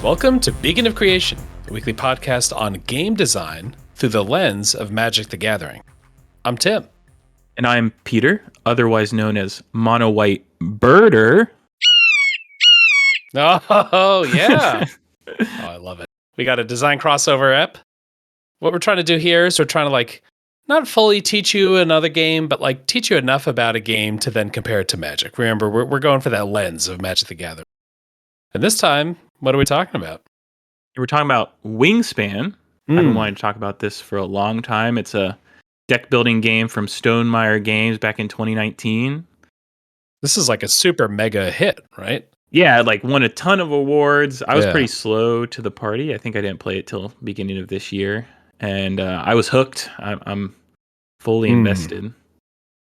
Welcome to Beacon of Creation, a weekly podcast on game design through the lens of Magic the Gathering. I'm Tim. And I'm Peter, otherwise known as Mono White Birder. Oh, yeah. Oh, I love it. We got a design crossover ep. What we're trying to do here is we're trying to not fully teach you another game, but teach you enough about a game to then compare it to Magic. Remember, we're going for that lens of Magic the Gathering. And this time, what are we talking about? We're talking about Wingspan. I've been wanting to talk about this for a long time. It's a deck building game from Stonemaier Games back in 2019. This is like a super mega hit, right? Yeah, won a ton of awards. I was pretty slow to the party. I think I didn't play it till beginning of this year. And I was hooked. I'm fully invested.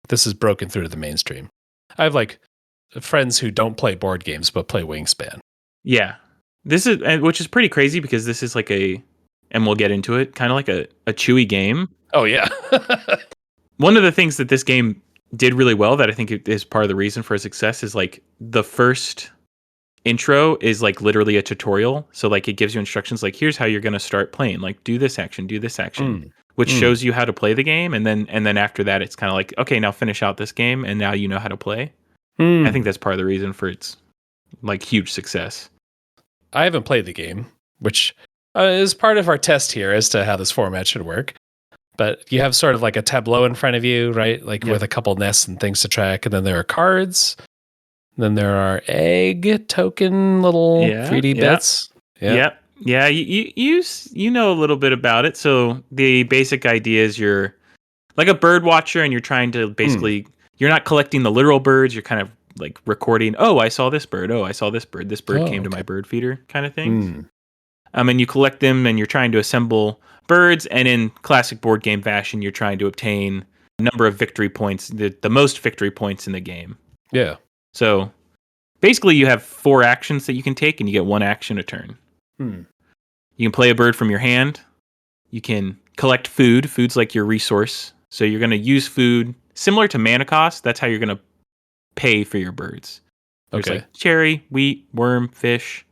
This is broken through to the mainstream. I have friends who don't play board games but play Wingspan. Yeah. Which is pretty crazy because this is and we'll get into it, kind of like a chewy game. Oh, yeah. One of the things that this game did really well that I think is part of the reason for its success is the first intro is literally a tutorial. So it gives you instructions here's how you're going to start playing. Do this action, which shows you how to play the game. And then after that, it's kind of okay, now finish out this game. And now you know how to play. I think that's part of the reason for its huge success. I haven't played the game, which is part of our test here as to how this format should work. But you have sort of a tableau in front of you, right? With a couple nests and things to track. And then there are cards. Then there are egg token little 3D bits. Yeah. You know a little bit about it. So the basic idea is you're like a bird watcher and you're trying to basically, you're not collecting the literal birds. You're kind of recording, oh, I saw this bird. Oh, I saw this bird. This bird came to my bird feeder kind of thing. And you collect them and you're trying to assemble birds. And in classic board game fashion, you're trying to obtain a number of victory points, the most victory points in the game. Yeah. So basically you have 4 actions that you can take and you get 1 action a turn. You can play a bird from your hand. You can collect food. Food's your resource. So you're going to use food similar to mana cost. That's how you're going to pay for your birds. There's cherry, wheat, worm, fish,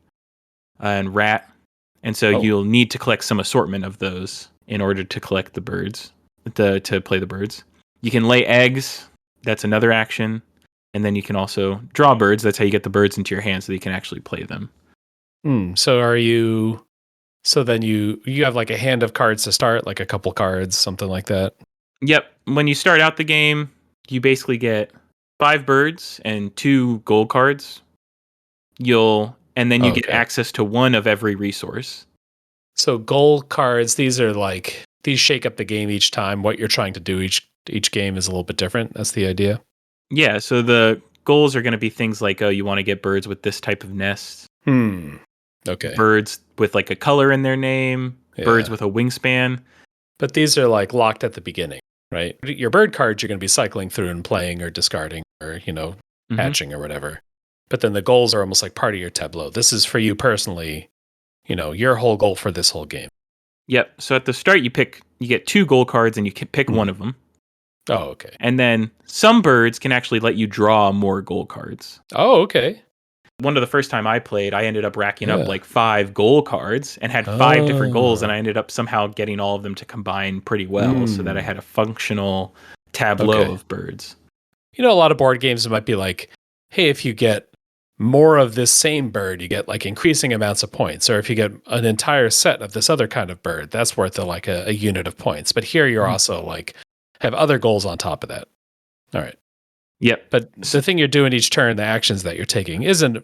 and rat. And so you'll need to collect some assortment of those in order to collect the birds, to play the birds. You can lay eggs. That's another action. And then you can also draw birds. That's how you get the birds into your hand so that you can actually play them. So then you have a hand of cards to start, a couple cards, something like that? Yep. When you start out the game, you basically get 5 birds and 2 gold cards. And then you get access to 1 of every resource. So gold cards, these are these shake up the game each time. What you're trying to do each game is a little bit different. That's the idea. Yeah, so the goals are going to be things you want to get birds with this type of nest. Okay. Birds with a color in their name. Yeah. Birds with a wingspan. But these are locked at the beginning, right? Your bird cards you're going to be cycling through and playing or discarding or, hatching or whatever. But then the goals are almost part of your tableau. This is for you personally, your whole goal for this whole game. Yep. So at the start, you get 2 gold cards and you can pick one of them. Oh, okay. And then some birds can actually let you draw more gold cards. Oh, okay. One of the first time I played, I ended up racking up 5 gold cards and had 5 different goals. And I ended up somehow getting all of them to combine pretty well so that I had a functional tableau of birds. A lot of board games might be hey, if you get more of this same bird, you get increasing amounts of points. Or if you get an entire set of this other kind of bird, that's worth a unit of points. But here you're also have other goals on top of that. All right. Yep. But the thing you're doing each turn, the actions that you're taking isn't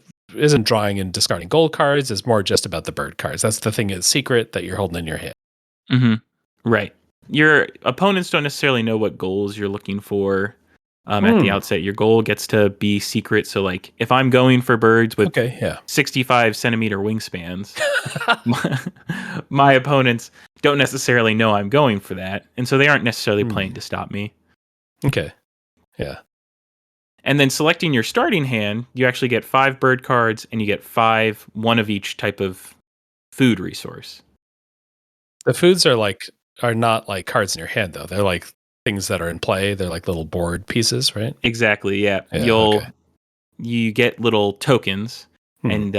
drawing and discarding gold cards. It's more just about the bird cards. That's the thing, is secret that you're holding in your hand. Right. Your opponents don't necessarily know what goals you're looking for. At the outset, your goal gets to be secret. So if I'm going for birds with 65 centimeter wingspans, my opponents don't necessarily know I'm going for that. And so they aren't necessarily playing to stop me. Okay. Yeah. And then selecting your starting hand, you actually get 5 bird cards and you get 5, 1 of each type of food resource. The foods are not cards in your hand though. They're things that are in play. They're little board pieces, right? Exactly. Yeah. You get little tokens, and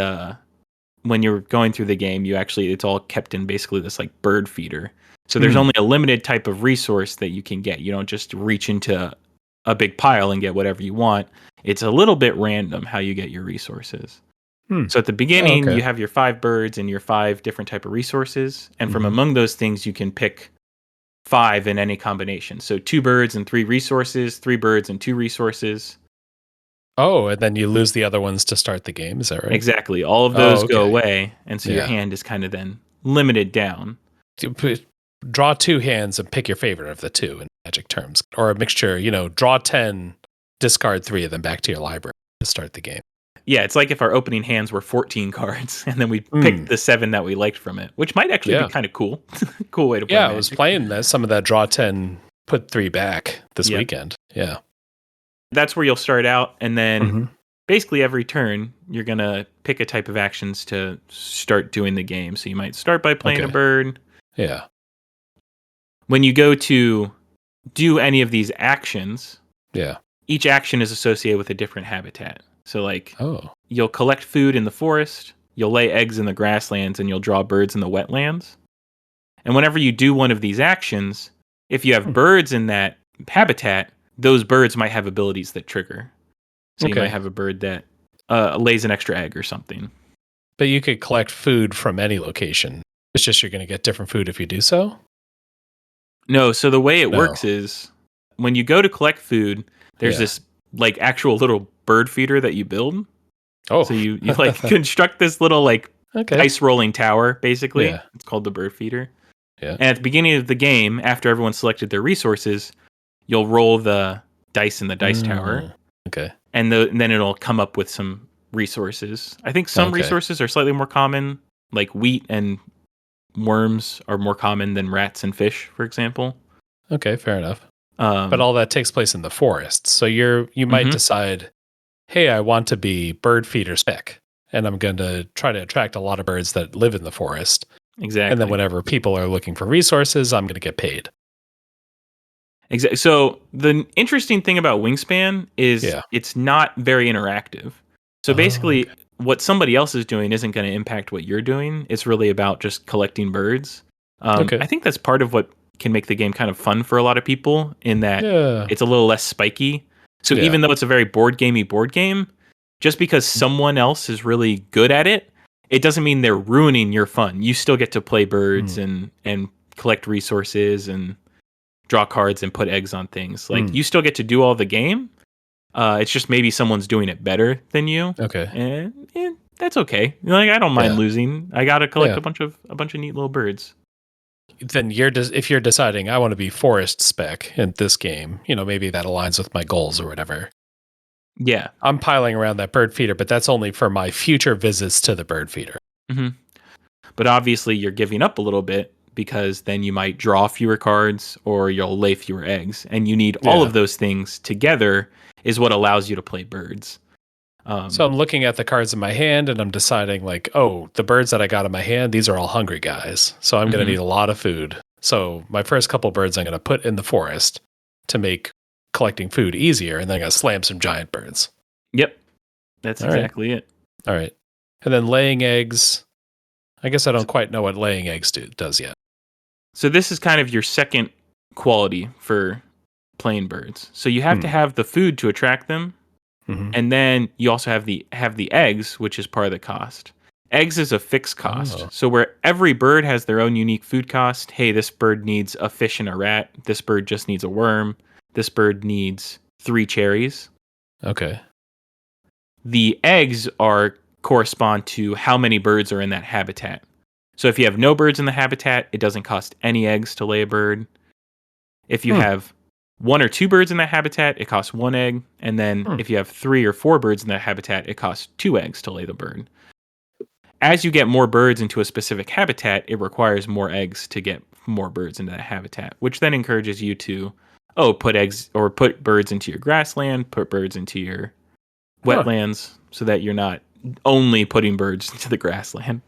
when you're going through the game, it's all kept in basically this like bird feeder. So there's only a limited type of resource that you can get. You don't just reach into a big pile and get whatever you want. It's a little bit random how you get your resources. So at the beginning, you have your 5 birds and your 5 different type of resources. And from among those things, you can pick 5 in any combination. So 2 birds and 3 resources, 3 birds and 2 resources. Oh, and then you lose the other ones to start the game. Is that right? Exactly. All of those go away. And so your hand is kind of then limited down. Draw 2 hands and pick your favorite of the 2 in Magic terms. Or a mixture, draw 10, discard 3 of them back to your library to start the game. Yeah, it's like if our opening hands were 14 cards and then we picked the 7 that we liked from it, which might actually be kind of cool. Cool way to play Magic. I was playing some of that draw 10, put 3 back this weekend. Yeah. That's where you'll start out, and then basically every turn, you're going to pick a type of actions to start doing the game. So you might start by playing a bird. Yeah. When you go to do any of these actions, each action is associated with a different habitat. So like, you'll collect food in the forest, you'll lay eggs in the grasslands, and you'll draw birds in the wetlands. And whenever you do one of these actions, if you have birds in that habitat, those birds might have abilities that trigger. So you might have a bird that lays an extra egg or something. But you could collect food from any location. It's just you're going to get different food if you do so? No, so the way it works is when you go to collect food, there's this like actual little bird feeder that you build. Oh. So you like construct this little like ice rolling tower, basically. Yeah. It's called the bird feeder. Yeah. And at the beginning of the game, after everyone selected their resources, you'll roll the dice in the dice tower. Okay. And then it'll come up with some resources. I think some resources are slightly more common, like wheat and worms are more common than rats and fish, for example. Okay, fair enough. But all that takes place in the forest. So you might decide, hey, I want to be bird feeder spec, and I'm going to try to attract a lot of birds that live in the forest. Exactly. And then whenever people are looking for resources, I'm going to get paid. Exactly. So the interesting thing about Wingspan is it's not very interactive. So basically, what somebody else is doing isn't going to impact what you're doing. It's really about just collecting birds. I think that's part of what can make the game kind of fun for a lot of people in that it's a little less spiky. So even though it's a very board game, just because someone else is really good at it, it doesn't mean they're ruining your fun. You still get to play birds and collect resources and draw cards and put eggs on things. Like you still get to do all the game. It's just maybe someone's doing it better than you. Okay. And that's okay. Like I don't mind losing. I got to collect a bunch of neat little birds. Then if you're deciding I want to be forest spec in this game, maybe that aligns with my goals or whatever. Yeah. I'm piling around that bird feeder, but that's only for my future visits to the bird feeder. Mm-hmm. But obviously you're giving up a little bit because then you might draw fewer cards or you'll lay fewer eggs. And you need all of those things together is what allows you to play birds. So I'm looking at the cards in my hand and I'm deciding like, oh, the birds that I got in my hand, these are all hungry guys. So I'm going to need a lot of food. So my first couple birds I'm going to put in the forest to make collecting food easier. And then I'm going to slam some giant birds. Yep. That's exactly it. All right. And then laying eggs. I guess I don't quite know what laying eggs does yet. So this is kind of your second quality for playing birds. So you have to have the food to attract them. And then you also have the eggs, which is part of the cost. Eggs is a fixed cost. So where every bird has their own unique food cost. Hey, this bird needs a fish and a rat. This bird just needs a worm. This bird needs 3 cherries. Okay. The eggs correspond to how many birds are in that habitat. So if you have no birds in the habitat, it doesn't cost any eggs to lay a bird. If you have 1 or 2 birds in that habitat, it costs 1 egg. And then if you have 3 or 4 birds in that habitat, it costs 2 eggs to lay the bird. As you get more birds into a specific habitat, it requires more eggs to get more birds into that habitat, which then encourages you to, put eggs or put birds into your grassland, put birds into your wetlands so that you're not only putting birds into the grassland.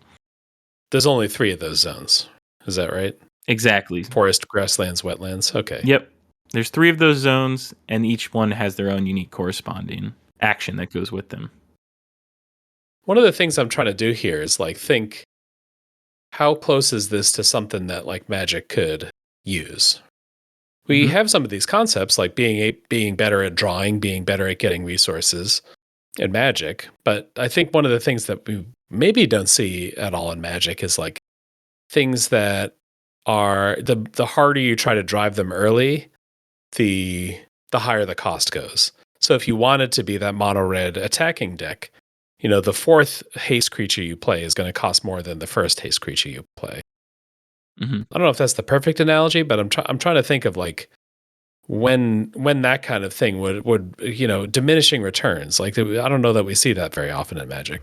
There's only 3 of those zones. Is that right? Exactly. Forest, grasslands, wetlands. Okay. Yep. There's 3 of those zones, and each one has their own unique corresponding action that goes with them. One of the things I'm trying to do here is like think, how close is this to something that like Magic could use? We Mhm. have some of these concepts like being better at drawing, being better at getting resources in Magic, but I think one of the things that we maybe don't see at all in Magic is like things that are the harder you try to drive them early, the higher the cost goes. So if you wanted to be that mono red attacking deck, the fourth haste creature you play is going to cost more than the first haste creature you play. Mhm. I don't know if that's the perfect analogy, but I'm trying to think of like when that kind of thing would diminishing returns. Like I don't know that we see that very often in Magic.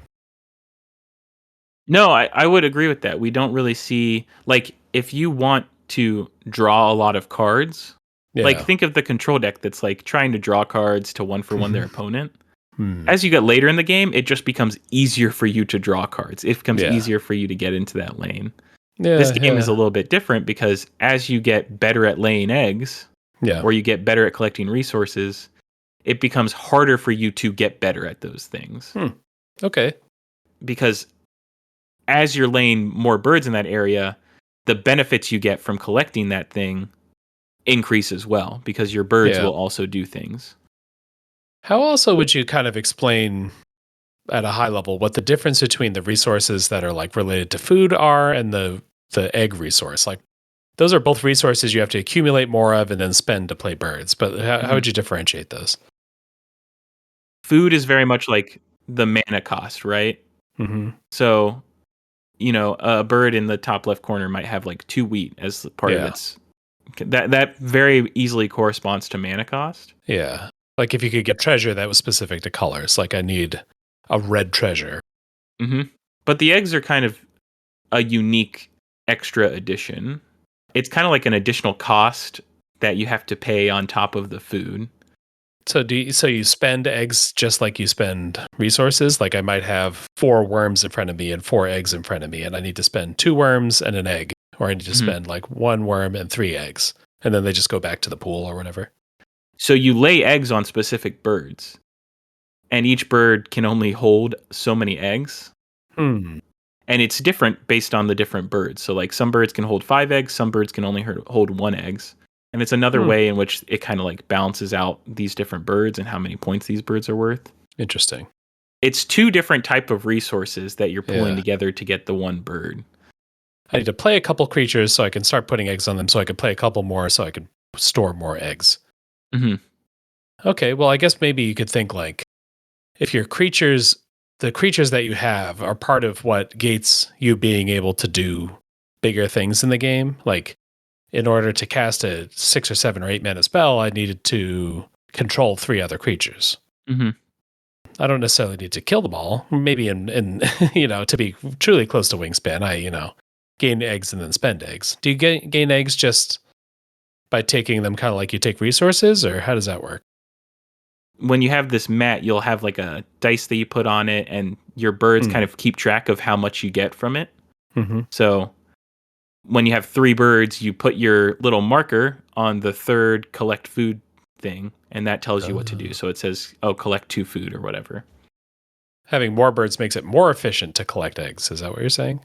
No, I would agree with that. We don't really see, like, if you want to draw a lot of cards, like, Yeah. think of the control deck that's like trying to draw cards to one for one their opponent. Hmm. As you get later in the game, it just becomes easier for you to draw cards. It becomes Yeah. easier for you to get into that lane. This Yeah. game is Yeah. a little bit different because as you get better at laying eggs Yeah. or you get better at collecting resources, it becomes harder for you to get better at those things. Okay. Because as you're laying more birds in that area, the benefits you get from collecting that thing increase as well because your birds Yeah. will also do things. How also would you kind of explain at a high level what the difference between the resources that are like related to food are and the egg resource? Like those are both resources you have to accumulate more of and then spend to play birds. But how Mhm. would you differentiate those? Food is very much like the mana cost, right? Mm-hmm. So, a bird in the top left corner might have like 2 wheat as part of Yeah. its that very easily corresponds to mana cost. Yeah. Like if you could get treasure that was specific to colors, like I need a red treasure. But the eggs are kind of a unique extra addition. It's kind of like an additional cost that you have to pay on top of the food. So you spend eggs just like you spend resources? Like I might have 4 worms in front of me and 4 eggs in front of me, and I need to spend 2 worms and an egg, or I need to Mhm. spend like 1 worm and 3 eggs, and then they just go back to the pool or whatever. So you lay eggs on specific birds, and each bird can only hold so many eggs. Hmm. And it's different based on the different birds. So like some birds can hold 5 eggs, some birds can only hold 1 eggs. And it's another way in which it kind of like balances out these different birds and how many points these birds are worth. Interesting. It's 2 different type of resources that you're pulling Yeah. together to get the one bird. I need to play a couple creatures so I can start putting eggs on them, so I can play a couple more so I can store more eggs. Mm-hmm. Okay, well, I guess maybe you could think like if the creatures that you have are part of what gates you being able to do bigger things in the game. Like in order to cast a 6 or 7 or 8 mana spell, I needed to control 3 other creatures. Mm-hmm. I don't necessarily need to kill them all. Maybe in to be truly close to Wingspan, I gain eggs and then spend eggs. Do you gain eggs just by taking them kind of like you take resources, or how does that work? When you have this mat, you'll have like a dice that you put on it, and your birds kind of keep track of how much you get from it. Mm-hmm. So when you have 3 birds, you put your little marker on the third collect food thing, and that tells you what to do. So it says, collect 2 food or whatever. Having more birds makes it more efficient to collect eggs. Is that what you're saying?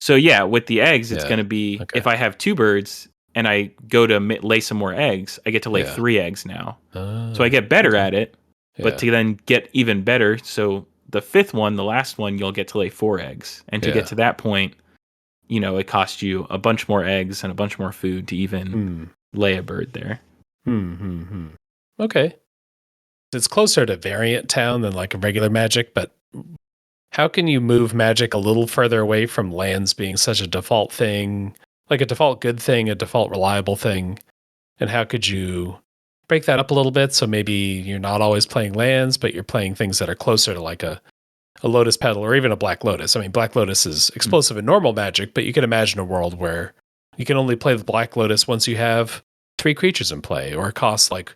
So yeah, with the eggs, it's Yeah. going to be, Okay. if I have 2 birds and I go to lay some more eggs, I get to lay Yeah. 3 eggs now. So I get better at it, but to then get even better, so the 5th one, the last one, you'll get to lay 4 eggs. And to get to that point, it costs you a bunch more eggs and a bunch more food to even lay a bird there. Okay. It's closer to Variant Town than like a regular Magic, but how can you move Magic a little further away from lands being such a default thing, like a default good thing, a default reliable thing? And how could you break that up a little bit so maybe you're not always playing lands, but you're playing things that are closer to like a Lotus Petal or even a Black Lotus? I mean, Black Lotus is explosive in normal Magic, but you can imagine a world where you can only play the Black Lotus once you have 3 creatures in play, or it costs like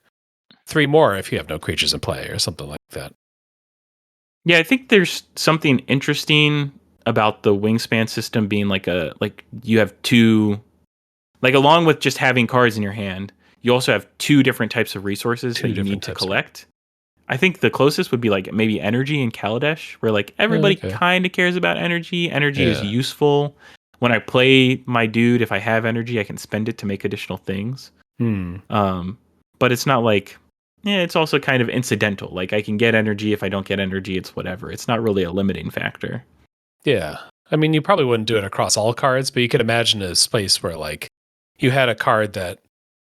3 more if you have no creatures in play, or something like that. Yeah, I think there's something interesting about the Wingspan system being like you have 2, like along with just having cards in your hand, you also have 2 different types of resources that you need to collect. I think the closest would be like maybe energy in Kaladesh, where like everybody Okay. kind of cares about energy. Energy is Yeah. useful. When I play my dude, if I have energy, I can spend it to make additional things. But it's not like, it's also kind of incidental. Like I can get energy. If I don't get energy, it's whatever. It's not really a limiting factor. Yeah. I mean, you probably wouldn't do it across all cards, but you could imagine a space where like you had a card that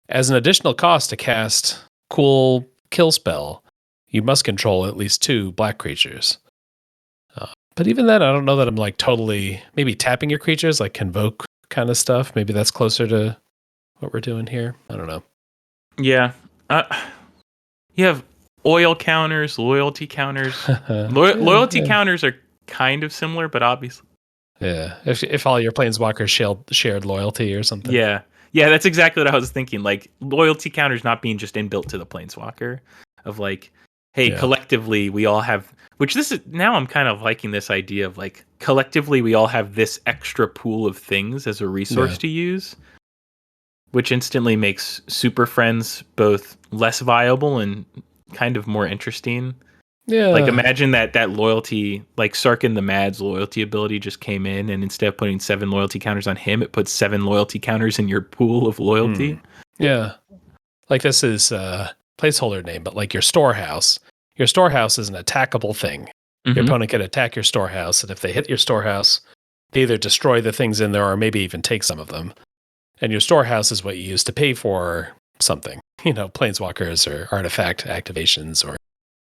as an additional cost to cast cool kill spell, you must control at least 2 black creatures. But even then, I don't know that I'm like totally maybe tapping your creatures, like convoke kind of stuff. Maybe that's closer to what we're doing here. I don't know. Yeah. You have oil counters, loyalty counters. Loyalty counters are kind of similar, but obviously. Yeah. If all your planeswalkers shared loyalty or something. Yeah. Yeah, that's exactly what I was thinking. Like loyalty counters not being just inbuilt to the planeswalker of like, hey, collectively we all have, which this is now I'm kind of liking this idea of like collectively we all have this extra pool of things as a resource to use, which instantly makes super friends both less viable and kind of more interesting. Yeah. Like imagine that loyalty, like Sarkin the Mad's loyalty ability just came in, and instead of putting 7 loyalty counters on him, it puts 7 loyalty counters in your pool of loyalty. Yeah. Like this is placeholder name, but like your storehouse. Your storehouse is an attackable thing. Your opponent can attack your storehouse, and if they hit your storehouse, they either destroy the things in there or maybe even take some of them. And your storehouse is what you use to pay for something. Planeswalkers or artifact activations or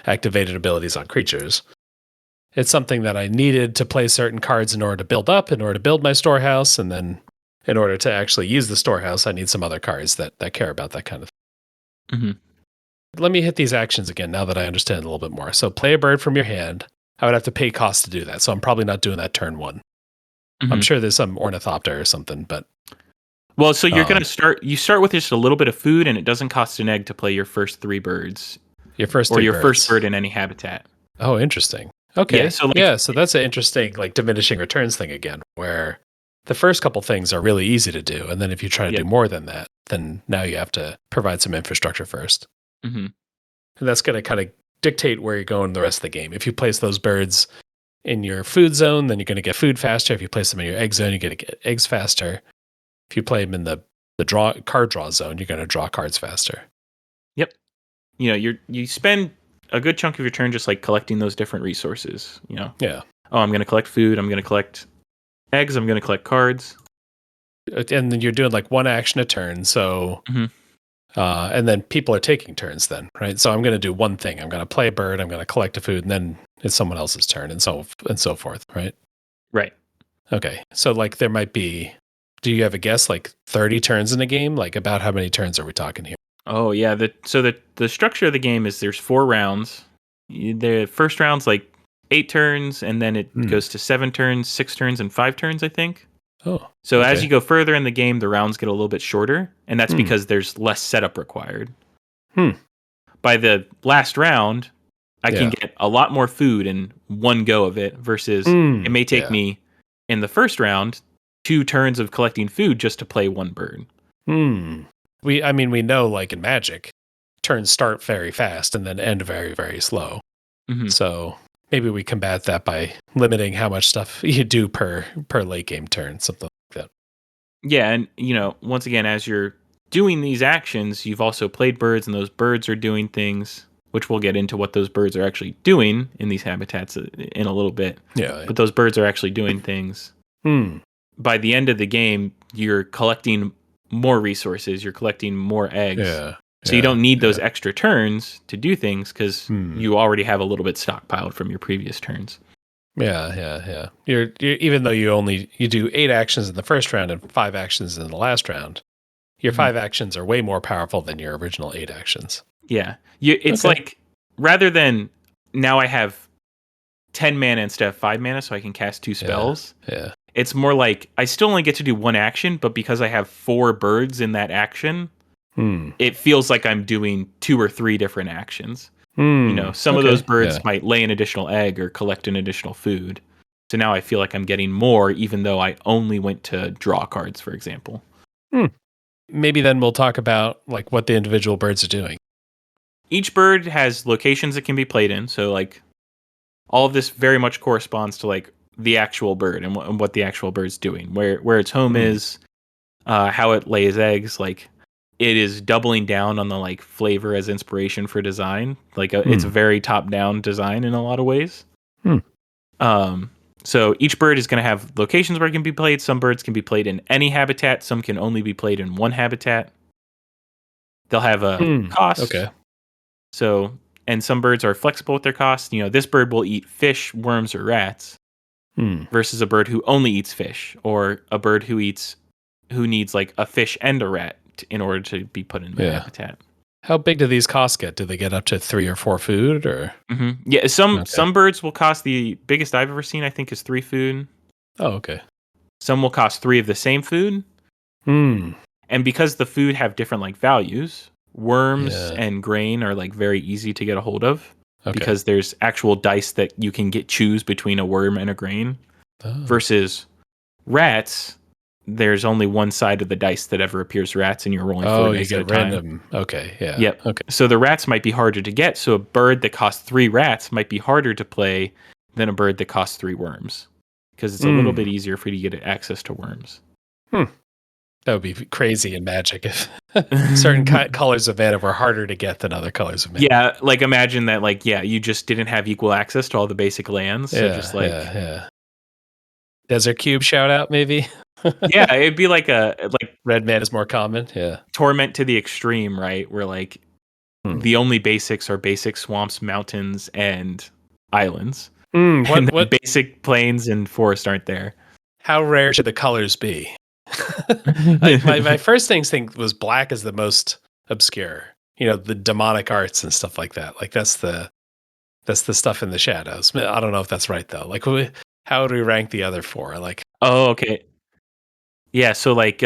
activated abilities on creatures. It's something that I needed to play certain cards in order to build up, in order to build my storehouse, and then in order to actually use the storehouse, I need some other cards that care about that kind of thing. Let me hit these actions again now that I understand a little bit more. So play a bird from your hand. I would have to pay cost to do that, so I'm probably not doing that turn 1. I'm sure there's some ornithopter or something, but... Well, so you're going to you start with just a little bit of food, and it doesn't cost an egg to play your first 3 birds. Your first bird in any habitat. Oh, interesting. Okay. So that's an interesting like diminishing returns thing again, where the first couple things are really easy to do, and then if you try to do more than that, then now you have to provide some infrastructure first. And that's going to kind of dictate where you're going the rest of the game. If you place those birds in your food zone, then you're going to get food faster. If you place them in your egg zone, you're going to get eggs faster. If you play them in the card draw zone, you're going to draw cards faster. Yep. You spend a good chunk of your turn just like collecting those different resources. Yeah. Oh, I'm going to collect food. I'm going to collect eggs. I'm going to collect cards. And then you're doing like 1 action a turn. So, and then people are taking turns then, right? So I'm going to do one thing. I'm going to play a bird. I'm going to collect a food, and then it's someone else's turn, and so forth, right? Right. Okay. So like there might be. Do you have a guess? Like 30 turns in a game? Like about how many turns are we talking here? Oh yeah. So the structure of the game is there's 4 rounds. The first round's like 8 turns, and then it goes to 7 turns, 6 turns, and 5 turns, I think. Oh. So as you go further in the game, the rounds get a little bit shorter, and that's because there's less setup required. By the last round, I can get a lot more food in one go of it, versus it may take me in the first round 2 turns of collecting food just to play 1 bird. We know like in Magic, turns start very fast and then end very, very slow. So maybe we combat that by limiting how much stuff you do per late game turn, something like that. Yeah, and once again, as you're doing these actions, you've also played birds, and those birds are doing things, which we'll get into what those birds are actually doing in these habitats in a little bit. Yeah. But those birds are actually doing things. By the end of the game, you're collecting more resources, you're collecting more eggs. So you don't need those extra turns to do things because you already have a little bit stockpiled from your previous turns. Yeah. You're even though you do 8 actions in the first round and 5 actions in the last round, your 5 actions are way more powerful than your original 8 actions. Yeah. It's like, rather than now I have 10 mana instead of 5 mana so I can cast 2 spells. Yeah. It's more like I still only get to do 1 action, but because I have 4 birds in that action, it feels like I'm doing 2 or 3 different actions. Some of those birds might lay an additional egg or collect an additional food. So now I feel like I'm getting more, even though I only went to draw cards, for example. Maybe then we'll talk about like what the individual birds are doing. each bird has locations it can be played in. So like all of this very much corresponds to like the actual bird and what the actual bird's doing, where its home is, how it lays eggs. Like it is doubling down on the like flavor as inspiration for design. Like it's a very top down design in a lot of ways. So each bird is going to have locations where it can be played. Some birds can be played in any habitat. Some can only be played in one habitat. They'll have a cost. Okay. So, and some birds are flexible with their costs. You know, this bird will eat fish, worms, or rats, versus a bird who only eats fish, or a bird who needs like a fish and a rat in order to be put in the habitat. How big do these costs get? Do they get up to 3 or 4 food, or? Yeah, some birds will cost, the biggest I've ever seen, I think, is 3 food. Oh, okay. Some will cost 3 of the same food. And because the food have different like values, worms and grain are like very easy to get a hold of because there's actual dice that you can choose between a worm and a grain. Versus rats, there's only one side of the dice that ever appears rats, and you're rolling 4 dice at a time. Random. Okay, yeah. Yep. Okay. So the rats might be harder to get. So a bird that costs 3 rats might be harder to play than a bird that costs 3 worms, because it's a little bit easier for you to get access to worms. That would be crazy in Magic if certain colors of mana were harder to get than other colors of mana. Yeah, like imagine that, like, you just didn't have equal access to all the basic lands. So just like, Desert Cube shout out, maybe? Yeah, it'd be like red mana is more common. Yeah. Torment to the extreme, right? Where like the only basics are basic swamps, mountains, and islands. What basic plains and forest aren't there? How rare should the colors be? my first instinct was black is the most obscure. You know, the demonic arts and stuff like that. Like that's the stuff in the shadows. I don't know if that's right though. Like, how do we rank the other 4? Like, oh, okay. Yeah, so like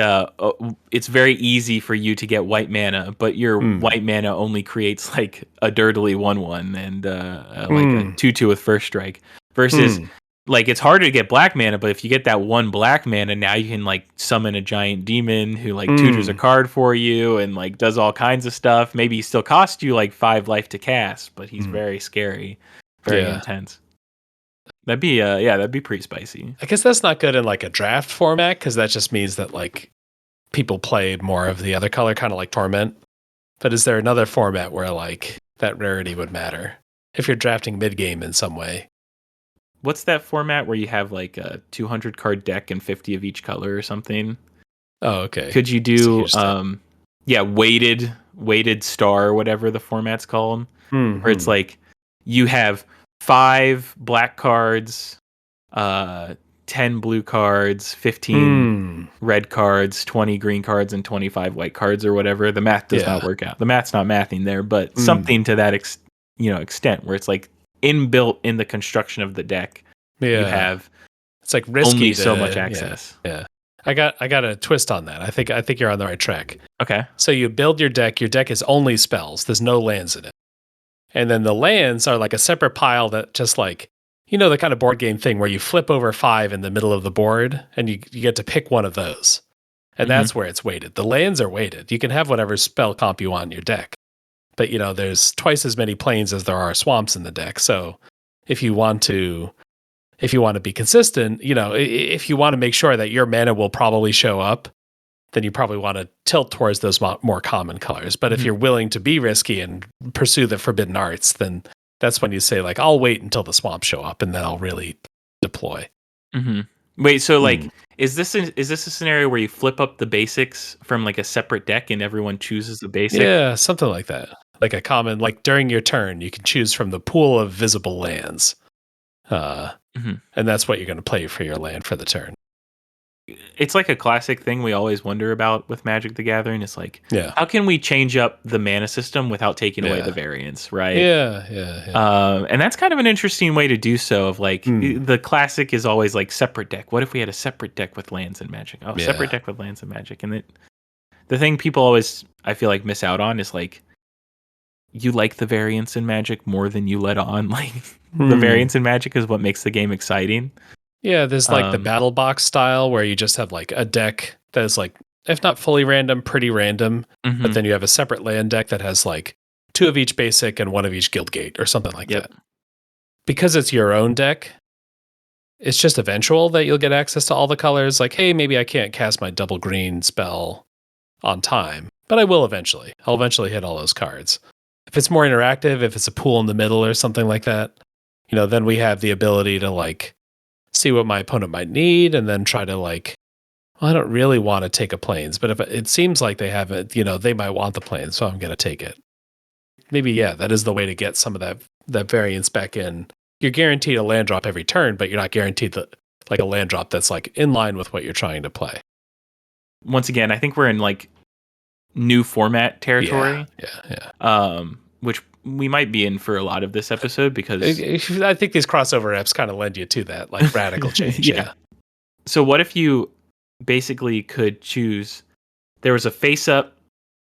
it's very easy for you to get white mana, but your white mana only creates like a dirtily 1/1 and like a 2/2 with first strike. Versus like it's harder to get black mana, but if you get that 1 black mana, now you can like summon a giant demon who like tutors a card for you and like does all kinds of stuff. Maybe he still costs you like 5 life to cast, but he's very scary, very intense. That'd be pretty spicy. I guess that's not good in like a draft format, because that just means that like people play more of the other color, kind of like Torment. But is there another format where like that rarity would matter if you're drafting mid game in some way? What's that format where you have like a 200 card deck and 50 of each color or something? Oh, okay. Could you do weighted star, whatever the format's called, where it's like you have 5 black cards, 10 blue cards, 15 red cards, 20 green cards, and 25 white cards, or whatever. The math does not work out. The math's not mathing there, but something to that extent, where it's like inbuilt in the construction of the deck. You have it's like risky only so much access. Yeah. I got a twist on that. I think you're on the right track. Okay. So you build your deck. Your deck is only spells. There's no lands in it. And then the lands are like a separate pile that just like, you know, the kind of board game thing where you flip over 5 in the middle of the board and you get to pick one of those. And that's where it's weighted. The lands are weighted. You can have whatever spell comp you want in your deck. But, you know, there's twice as many plains as there are swamps in the deck. So if you want to be consistent, you know, if you want to make sure that your mana will probably show up, then you probably want to tilt towards those more common colors. But if you're willing to be risky and pursue the forbidden arts, then that's when you say, like, I'll wait until the swamps show up and then I'll really deploy. Wait, so like, is this a scenario where you flip up the basics from like a separate deck and everyone chooses the basic? Yeah, something like that. Like a common, like during your turn, you can choose from the pool of visible lands. And that's what you're going to play for your land for the turn. It's like a classic thing we always wonder about with Magic the Gathering. It's like, how can we change up the mana system without taking away the variance, right? Yeah. And that's kind of an interesting way to do so. Of like, the classic is always like separate deck. What if we had a separate deck with lands and Magic? Oh, separate deck with lands and Magic. And the thing people always, I feel like, miss out on is like, you like the variance in Magic more than you let on. Like, the variance in Magic is what makes the game exciting. Yeah, there's like the battle box style where you just have like a deck that is like, if not fully random, pretty random. But then you have a separate land deck that has like 2 of each basic and 1 of each guild gate or something like that. Because it's your own deck, it's just eventual that you'll get access to all the colors. Like, hey, maybe I can't cast my double green spell on time, but I will eventually. I'll eventually hit all those cards. If it's more interactive, if it's a pool in the middle or something like that, then we have the ability to like see what my opponent might need and then try to like, well, I don't really want to take a plains, but if it seems like they have it, they might want the plains, so I'm going to take it. Maybe, yeah, that is the way to get some of that variance back in. You're guaranteed a land drop every turn, but you're not guaranteed like a land drop that's like in line with what you're trying to play. Once again, I think we're in like new format territory. Yeah. Which we might be in for a lot of this episode because I think these crossover apps kind of lend you to that like radical change. Yeah. So what if you basically could choose? There was a face-up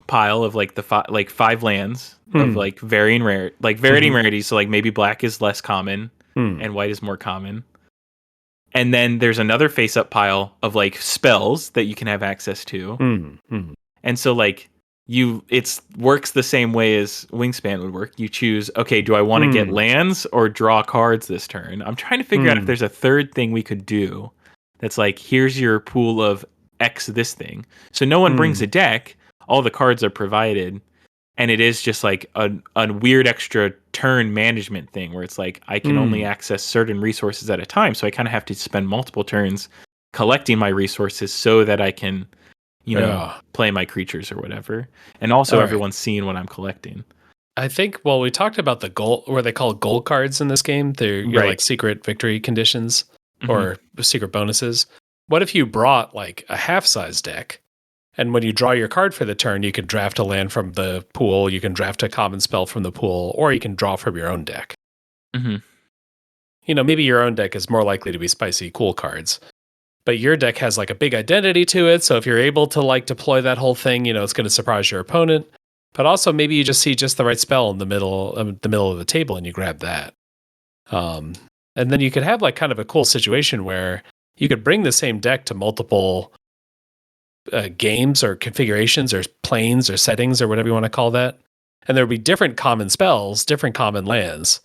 pile of like the 5 lands of like varying rarities. So like maybe black is less common and white is more common. And then there's another face-up pile of like spells that you can have access to. And so like it works the same way as Wingspan would work. You choose, okay, do I want to get lands or draw cards this turn? I'm trying to figure out if there's a third thing we could do that's like, here's your pool of X this thing. So no one brings a deck, all the cards are provided, and it is just like a weird extra turn management thing where it's like I can only access certain resources at a time, so I kind of have to spend multiple turns collecting my resources so that I can play my creatures or whatever. And also everyone's seeing what I'm collecting. I think, we talked about the goal, where they call gold cards in this game. They're your like secret victory conditions or secret bonuses. What if you brought like a half-size deck, and when you draw your card for the turn, you can draft a land from the pool, you can draft a common spell from the pool, or you can draw from your own deck. Maybe your own deck is more likely to be spicy, cool cards, but your deck has like a big identity to it. So if you're able to like deploy that whole thing, it's going to surprise your opponent. But also maybe you just see just the right spell in the middle of the table and you grab that. And then you could have like kind of a cool situation where you could bring the same deck to multiple games or configurations or planes or settings or whatever you want to call that. And there would be different common spells, different common lands.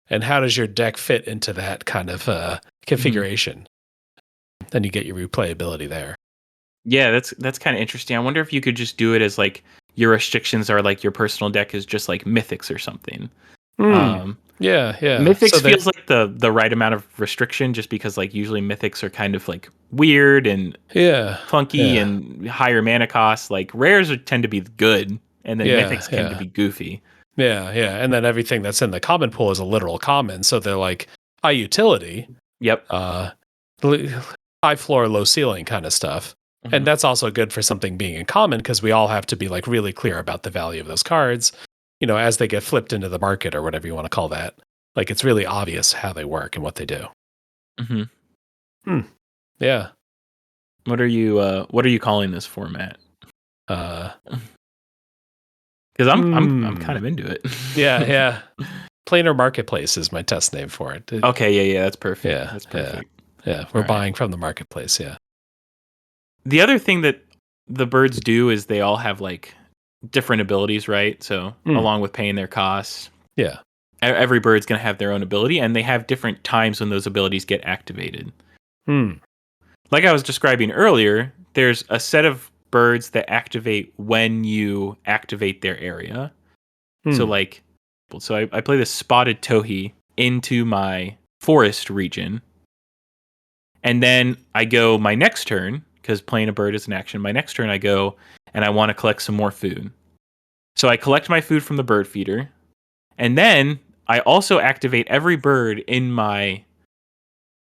And how does your deck fit into that kind of configuration? Then you get your replayability there. Yeah, that's kind of interesting. I wonder if you could just do it as like your restrictions are like your personal deck is just like mythics or something. Yeah. Mythics feels like the right amount of restriction, just because like usually mythics are kind of like weird and funky and higher mana costs. Like rares tend to be good, and then mythics tend to be goofy. Yeah. And then everything that's in the common pool is a literal common, so they're like high utility. Yep. High floor, low ceiling kind of stuff. And that's also good for something being in common, because we all have to be like really clear about the value of those cards, as they get flipped into the market or whatever you want to call that. Like it's really obvious how they work and what they do. Yeah. What are you calling this format? Because I'm kind of into it. Yeah. Planar Marketplace is my test name for it. Okay, yeah, that's perfect. Yeah, that's perfect. Yeah, we're buying from the marketplace. Yeah. The other thing that the birds do is they all have like different abilities, right? So along with paying their costs, every bird's going to have their own ability, and they have different times when those abilities get activated. Like I was describing earlier, there's a set of birds that activate when you activate their area. So I play this spotted towhee into my forest region, and then I go my next turn, because playing a bird is an action. My next turn I go and I want to collect some more food. So I collect my food from the bird feeder, and then I also activate every bird in my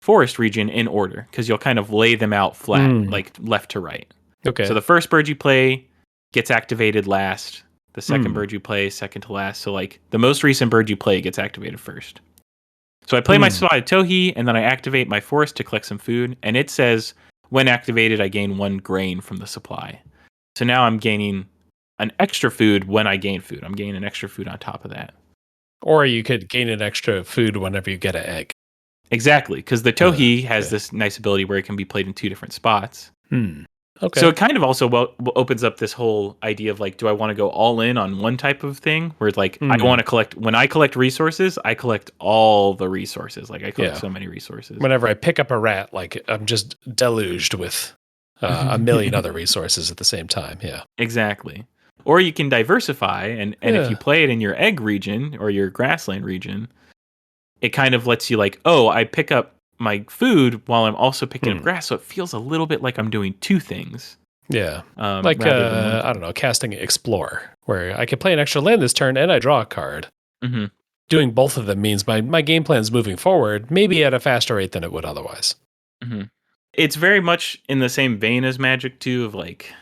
forest region in order, because you'll kind of lay them out flat, like left to right. Okay. So the first bird you play gets activated last. The second bird you play second to last. So like the most recent bird you play gets activated first. So I play my spotted towhee, and then I activate my forest to collect some food, and it says when activated I gain 1 grain from the supply. So now I'm gaining an extra food when I gain food. I'm gaining an extra food on top of that. Or you could gain an extra food whenever you get an egg. Exactly, because the towhee has this nice ability where it can be played in 2 different spots. Okay. So it kind of also opens up this whole idea of like, do I want to go all in on one type of thing? Where it's like, I want to collect, when I collect resources, I collect all the resources. Like I collect so many resources. Whenever I pick up a rat, like I'm just deluged with a million other resources at the same time. Yeah. Exactly. Or you can diversify, and if you play it in your egg region or your grassland region, it kind of lets you like, oh, I pick up my food while I'm also picking up grass, so it feels a little bit like I'm doing two things. Yeah. Like, I don't know, casting Explore, where I can play an extra land this turn and I draw a card. Mm-hmm. Doing both of them means my game plan is moving forward, maybe at a faster rate than it would otherwise. Mm-hmm. It's very much in the same vein as Magic, too, of like,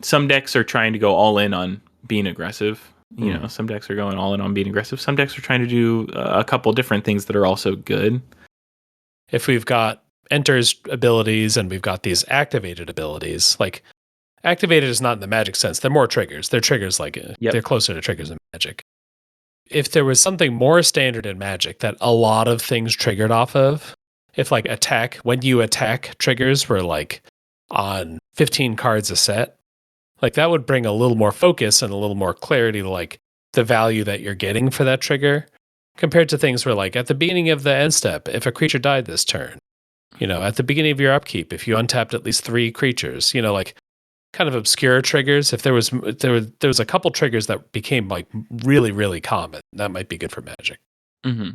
some decks are trying to go all in on being aggressive. You know, some decks are going all in on being aggressive. Some decks are trying to do a couple different things that are also good. If we've got enters abilities and we've got these activated abilities, like activated is not in the Magic sense. They're more triggers. They're triggers like they're closer to triggers in Magic. If there was something more standard in Magic that a lot of things triggered off of, if like attack, when you attack triggers were like on 15 cards a set, like that would bring a little more focus and a little more clarity to like the value that you're getting for that trigger compared to things where like at the beginning of the end step, if a creature died this turn, you know, at the beginning of your upkeep, if you untapped at least 3 creatures, you know, like kind of obscure triggers. If there was a couple triggers that became like really, really common, that might be good for Magic. Mm-hmm.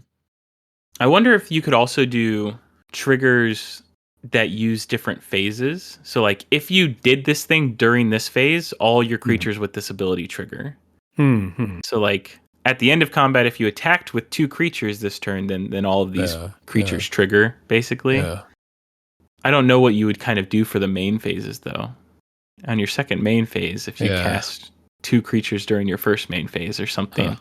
I wonder if you could also do triggers that use different phases. So like if you did this thing during this phase, all your creatures with this ability trigger. Mm-hmm. So like at the end of combat, if you attacked with 2 creatures this turn, then all of these creatures trigger, basically. Yeah. I don't know what you would kind of do for the main phases though. On your second main phase, if you cast 2 creatures during your first main phase or something.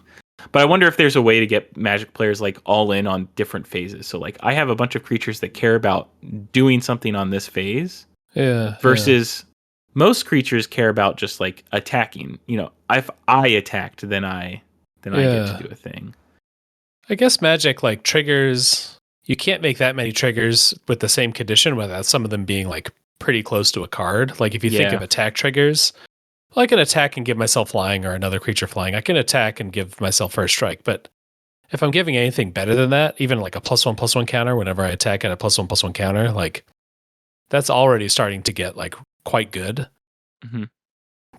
But I wonder if there's a way to get Magic players like all in on different phases. So like I have a bunch of creatures that care about doing something on this phase. Versus most creatures care about just like attacking. You know, if I attacked, then I get to do a thing. I guess Magic like triggers, you can't make that many triggers with the same condition without some of them being like pretty close to a card. Like if you think of attack triggers, well, I can attack and give myself flying or another creature flying. I can attack and give myself first strike. But if I'm giving anything better than that, even like a +1/+1 counter whenever I attack at a +1/+1 counter, like that's already starting to get like quite good. Mm-hmm.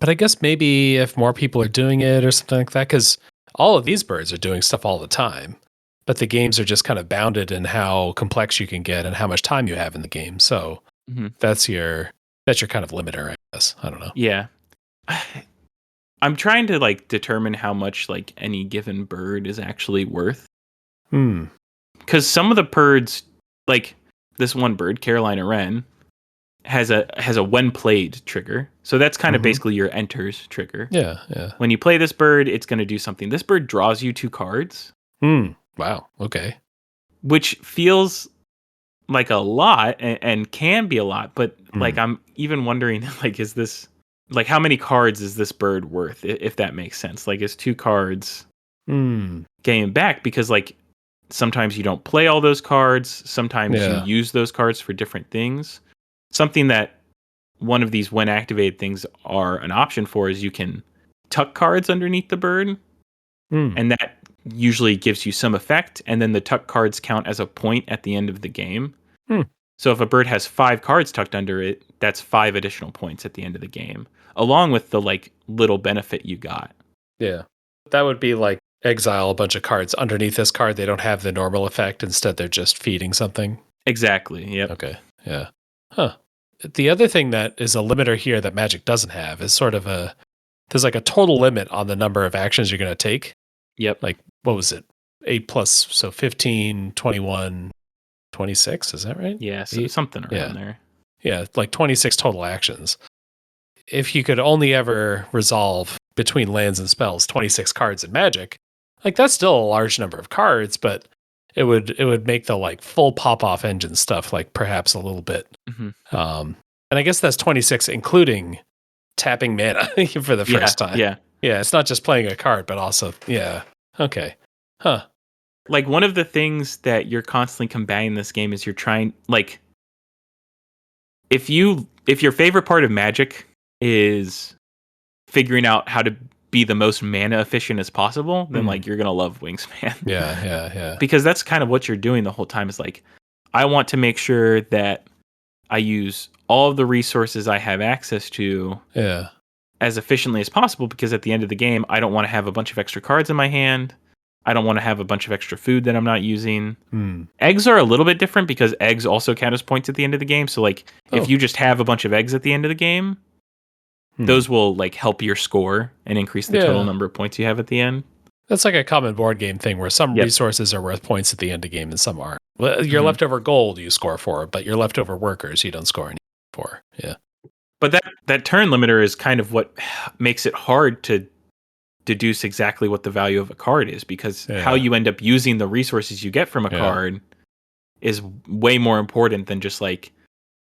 But I guess maybe if more people are doing it or something like that, because all of these birds are doing stuff all the time, but the games are just kind of bounded in how complex you can get and how much time you have in the game. So that's your kind of limiter, I guess. I don't know. Yeah. I'm trying to like determine how much like any given bird is actually worth. Because some of the birds, like this one bird, Carolina Wren, has a when played trigger. So that's kind of basically your enters trigger. Yeah. When you play this bird, it's going to do something. This bird draws you 2 cards. Wow. Okay. Which feels like a lot and can be a lot, but like I'm even wondering like is this like how many cards is this bird worth, if that makes sense? Like is 2 cards getting back, because like sometimes you don't play all those cards, sometimes you use those cards for different things. Something that one of these when activated things are an option for is you can tuck cards underneath the bird, and that usually gives you some effect, and then the tuck cards count as a point at the end of the game. So if a bird has 5 cards tucked under it, that's 5 additional points at the end of the game, along with the like little benefit you got. Yeah. That would be like exile a bunch of cards underneath this card. They don't have the normal effect. Instead, they're just feeding something. Exactly. Yep. Okay. Yeah. Huh. The other thing that is a limiter here that Magic doesn't have is sort of there's like a total limit on the number of actions you're going to take. Yep. Like, what was it? 8 plus, so 15, 21, 26, is that right? Yeah, so something around there. Yeah, like 26 total actions. If you could only ever resolve between lands and spells 26 cards in Magic, like that's still a large number of cards, but it would make the like full pop-off engine stuff like perhaps a little bit. And I guess that's 26 including tapping mana for the first time. Yeah, it's not just playing a card, but also, okay. Huh. Like one of the things that you're constantly combating in this game is you're trying, like, if your favorite part of Magic is figuring out how to be the most mana efficient as possible, then like you're gonna love Wingspan. Yeah. Because that's kind of what you're doing the whole time. Is like, I want to make sure that I use all of the resources I have access to as efficiently as possible, because at the end of the game, I don't want to have a bunch of extra cards in my hand. I don't want to have a bunch of extra food that I'm not using. Eggs are a little bit different because eggs also count as points at the end of the game. So like if you just have a bunch of eggs at the end of the game, those will like help your score and increase the total number of points you have at the end. That's like a common board game thing where some resources are worth points at the end of the game and some aren't. Well, your leftover gold you score for, but your leftover workers you don't score any for. Yeah. But that turn limiter is kind of what makes it hard to deduce exactly what the value of a card is, because how you end up using the resources you get from a card is way more important than just like,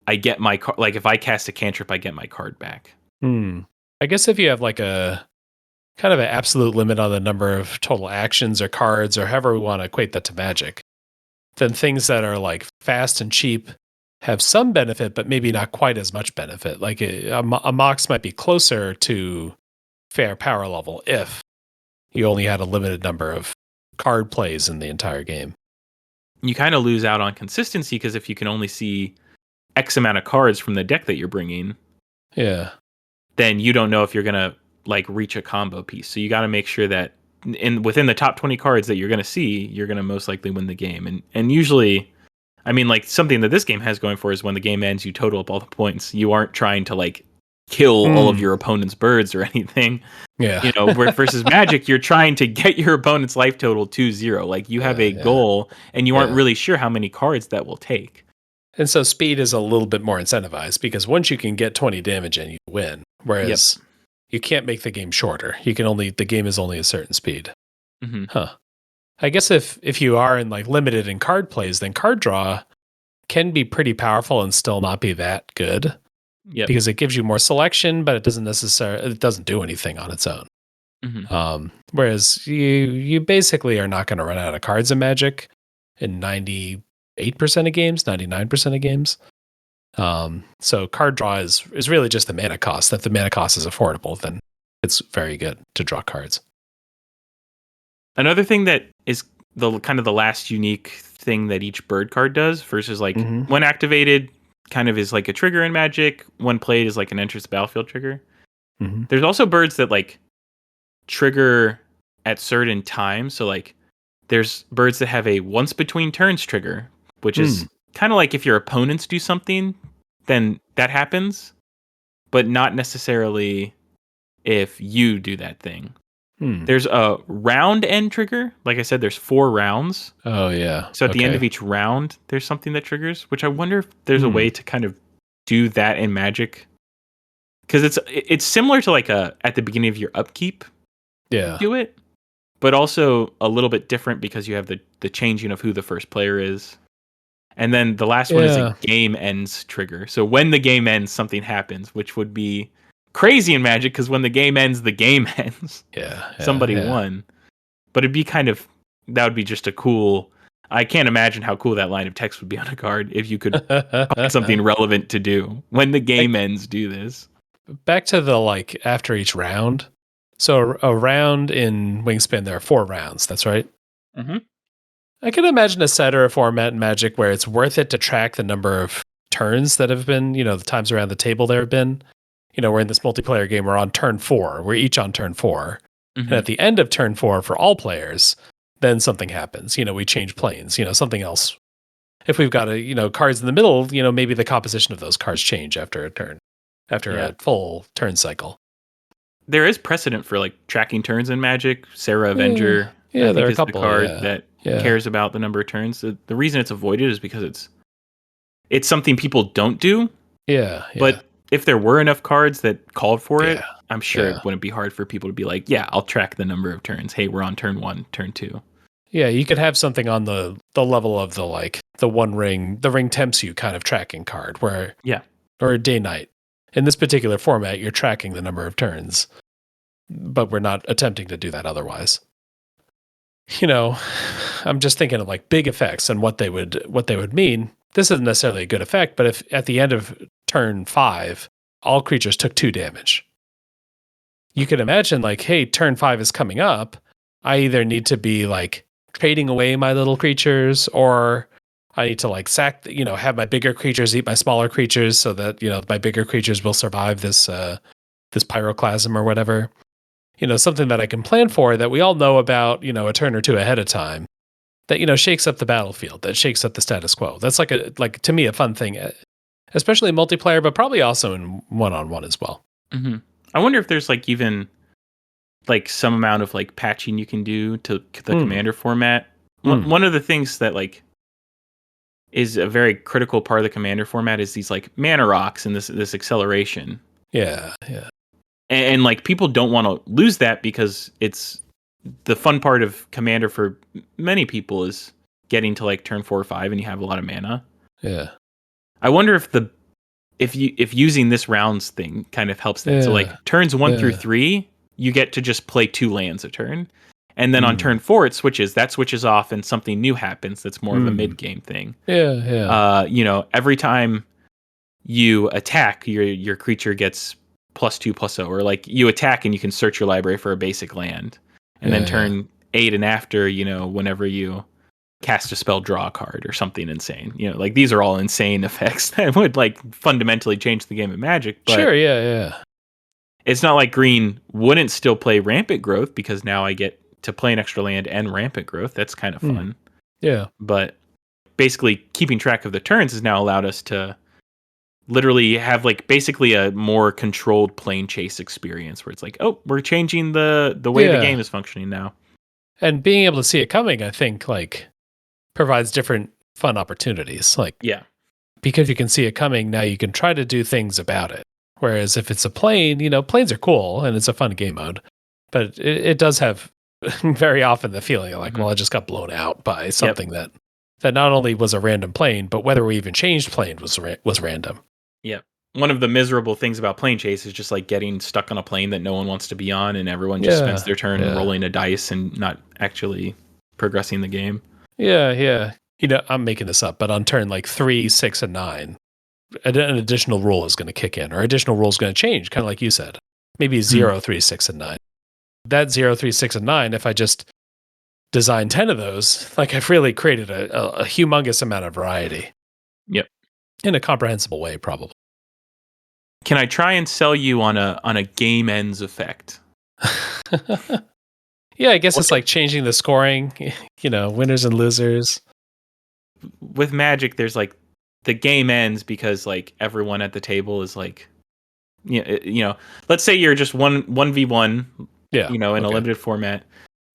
I get my card. Like if I cast a cantrip, I get my card back. I guess if you have like a kind of an absolute limit on the number of total actions or cards or however we want to equate that to Magic, then things that are like fast and cheap have some benefit, but maybe not quite as much benefit. Like a Mox might be closer to fair power level if you only had a limited number of card plays in the entire game. You kind of lose out on consistency, because if you can only see X amount of cards from the deck that you're bringing, then you don't know if you're going to like reach a combo piece. So you got to make sure that within the top 20 cards that you're going to see, you're going to most likely win the game. And usually, I mean, like something that this game has going for is when the game ends, you total up all the points. You aren't trying to like kill all of your opponent's birds or anything. You know, versus Magic, you're trying to get your opponent's life total to 0. Like you have a goal and you aren't really sure how many cards that will take. And so speed is a little bit more incentivized, because once you can get 20 damage in, you win. Whereas you can't make the game shorter. The game is only a certain speed. I guess if you are in like limited in card plays, then card draw can be pretty powerful and still not be that good. Because it gives you more selection, but it doesn't do anything on its own. Whereas you basically are not going to run out of cards in Magic in 98% of games, 99% of games. So card draw is really just the mana cost. If the mana cost is affordable, then it's very good to draw cards. Another thing that is the kind of the last unique thing that each bird card does versus like when activated kind of is like a trigger in Magic, when played is like an enters the battlefield trigger. There's also birds that like trigger at certain times. So like there's birds that have a once between turns trigger, which is kind of like if your opponents do something, then that happens, but not necessarily if you do that thing. There's a round end trigger. Like I said, there's 4 rounds. Oh, yeah. So at the end of each round, there's something that triggers, which I wonder if there's a way to kind of do that in Magic. Because it's similar to like at the beginning of your upkeep. Do it. But also a little bit different because you have the changing of who the first player is. And then the last one is a game ends trigger. So when the game ends, something happens, which would be crazy in Magic, because when the game ends, the game ends. Somebody won. But it'd be that would be just a cool, I can't imagine how cool that line of text would be on a card if you could find something relevant to do. When the game ends, do this. Back to the like after each round. So a round in Wingspan, there are 4 rounds. That's right. I can imagine a set or a format in Magic where it's worth it to track the number of turns that have been, the times around the table there have been. We're in this multiplayer game, we're on turn 4. We're each on turn 4. And at the end of turn 4 for all players, then something happens. We change planes, something else. If we've got cards in the middle, maybe the composition of those cards change after a turn, after a full turn cycle. There is precedent for like tracking turns in Magic. Sarah Avenger, there are a is couple the card that cares about the number of turns. The reason it's avoided is because it's something people don't do. But if there were enough cards that called for it, I'm sure it wouldn't be hard for people to be like, I'll track the number of turns. Hey, we're on turn 1, turn 2. Yeah, you could have something on the level of the one ring, the ring tempts you kind of tracking card where, or a day night. In this particular format, you're tracking the number of turns, but we're not attempting to do that otherwise. I'm just thinking of like big effects and what they would mean. This isn't necessarily a good effect, but if at the end of turn 5, all creatures took 2 damage. You could imagine like, hey, turn 5 is coming up. I either need to be like trading away my little creatures, or I need to like have my bigger creatures eat my smaller creatures so that, my bigger creatures will survive this pyroclasm or whatever. Something that I can plan for, that we all know about, a turn or two ahead of time, that, shakes up the battlefield, that shakes up the status quo. That's like to me, a fun thing, especially in multiplayer, but probably also in one-on-one as well. Mm-hmm. I wonder if there's like even like some amount of like patching you can do to the commander format. One of the things that like is a very critical part of the commander format is these like mana rocks and this acceleration. Yeah, yeah. And like people don't want to lose that, because it's the fun part of commander for many people is getting to like turn 4 or 5 and you have a lot of mana. Yeah. I wonder if using this rounds thing kind of helps that. Yeah. So like turns 1 through 3, you get to just play 2 lands a turn. And then on turn 4 that switches off and something new happens that's more of a mid-game thing. Yeah, yeah. Every time you attack, your creature gets +2/+0, or like you attack and you can search your library for a basic land. And then turn 8 and after, whenever you cast a spell, draw a card or something insane. Like these are all insane effects that would like fundamentally change the game of Magic. But sure, yeah. It's not like green wouldn't still play Rampant Growth, because now I get to play an extra land and Rampant Growth. That's kind of fun. Yeah. But basically keeping track of the turns has now allowed us to literally have like basically a more controlled plane chase experience, where it's like, oh, we're changing the way the game is functioning now. And being able to see it coming, I think, like, provides different fun opportunities. Like, because you can see it coming, now you can try to do things about it. Whereas if it's a plane, planes are cool and it's a fun game mode, but it does have very often the feeling of like, well, I just got blown out by something that not only was a random plane, but whether we even changed plane was random. Yeah. One of the miserable things about plane chase is just like getting stuck on a plane that no one wants to be on, and everyone just spends their turn rolling a dice and not actually progressing the game. Yeah. I'm making this up, but on turn like 3, 6, and 9, an additional rule is going to kick in, or additional rule is going to change, kind of like you said. Maybe 0, 3, 6, and 9. That 0, 3, 6, and 9, if I just design 10 of those, like I've really created a humongous amount of variety. Yep. In a comprehensible way, probably. Can I try and sell you on a game ends effect? Yeah, I guess it's like changing the scoring, winners and losers. With Magic, there's like the game ends because like everyone at the table is like, let's say you're just 1v1, in a limited format.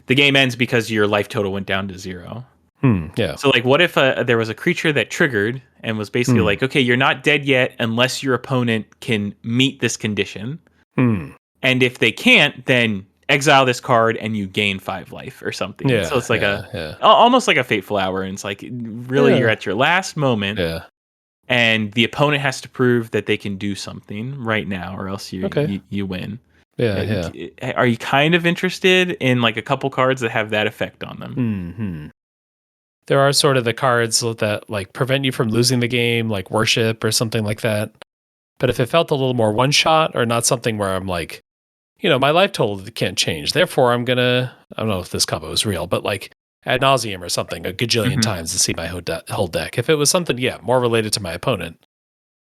The game ends because your life total went down to 0. Yeah. So like, what if there was a creature that triggered and was basically like, okay, you're not dead yet unless your opponent can meet this condition. And if they can't, then exile this card and you gain 5 life or something. Yeah, so it's like almost like a Fateful Hour. And it's like, really, you're at your last moment. Yeah. And the opponent has to prove that they can do something right now, or else you win. Yeah. Are you kind of interested in like a couple cards that have that effect on them? Mm-hmm. There are sort of the cards that like prevent you from losing the game, like Worship or something like that. But if it felt a little more one shot, or not something where I'm like, my life total can't change, therefore I'm gonna, I don't know if this combo is real, but like ad nauseum or something a gajillion times to see my whole deck. If it was something, more related to my opponent,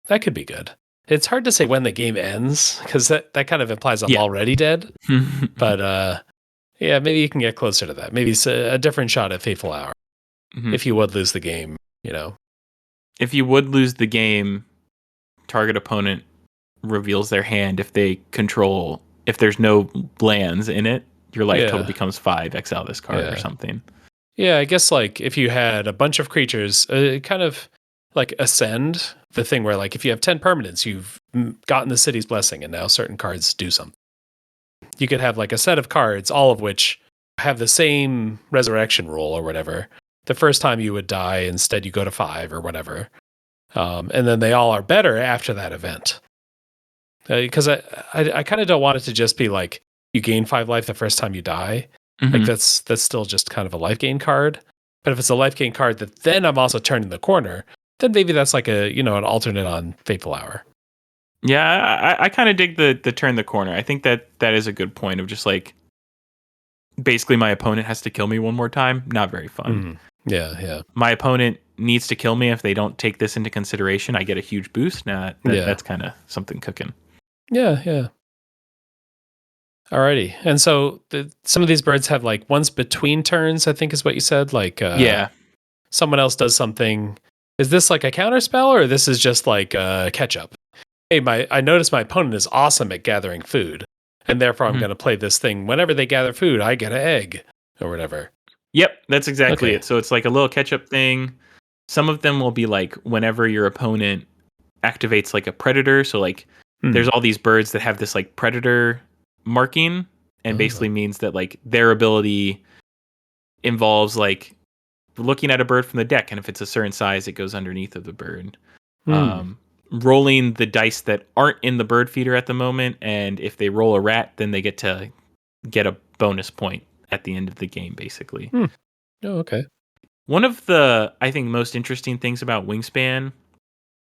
that could be good. It's hard to say when the game ends, because that kind of implies I'm already dead. But maybe you can get closer to that. Maybe it's a different shot at Fateful Hour. If you would lose the game, If you would lose the game, target opponent reveals their hand. If there's no lands in it, your life total becomes 5, exile this card or something. Yeah, I guess like if you had a bunch of creatures, kind of like Ascend, the thing where like if you have 10 permanents, you've gotten the City's Blessing, and now certain cards do something. You could have like a set of cards, all of which have the same resurrection rule or whatever. The first time you would die, instead you go to 5 or whatever. And then they all are better after that event. Because I kind of don't want it to just be like you gain 5 life the first time you die. Like that's still just kind of a life gain card. But if it's a life gain card that then I'm also turning the corner, then maybe that's like an alternate on Fateful Hour. Yeah, I kind of dig the turn the corner. I think that is a good point of just like basically my opponent has to kill me one more time. Not very fun. Yeah. My opponent needs to kill me. If they don't take this into consideration, I get a huge boost. Now that's kind of something cooking. Yeah. Alrighty. And so some of these birds have like ones between turns, I think is what you said. Like someone else does something. Is this like a counter spell, or this is just like catch up? Hey, I notice my opponent is awesome at gathering food, and therefore I'm going to play this thing. Whenever they gather food, I get an egg or whatever. Yep, that's exactly it. So it's like a little catch-up thing. Some of them will be like whenever your opponent activates like a predator. So like there's all these birds that have this like predator marking, and basically means that like their ability involves like looking at a bird from the deck, and if it's a certain size, it goes underneath of the bird. Rolling the dice that aren't in the bird feeder at the moment, and if they roll a rat, then they get to get a bonus point at the end of the game, basically. Oh, okay. One of the, I think, most interesting things about Wingspan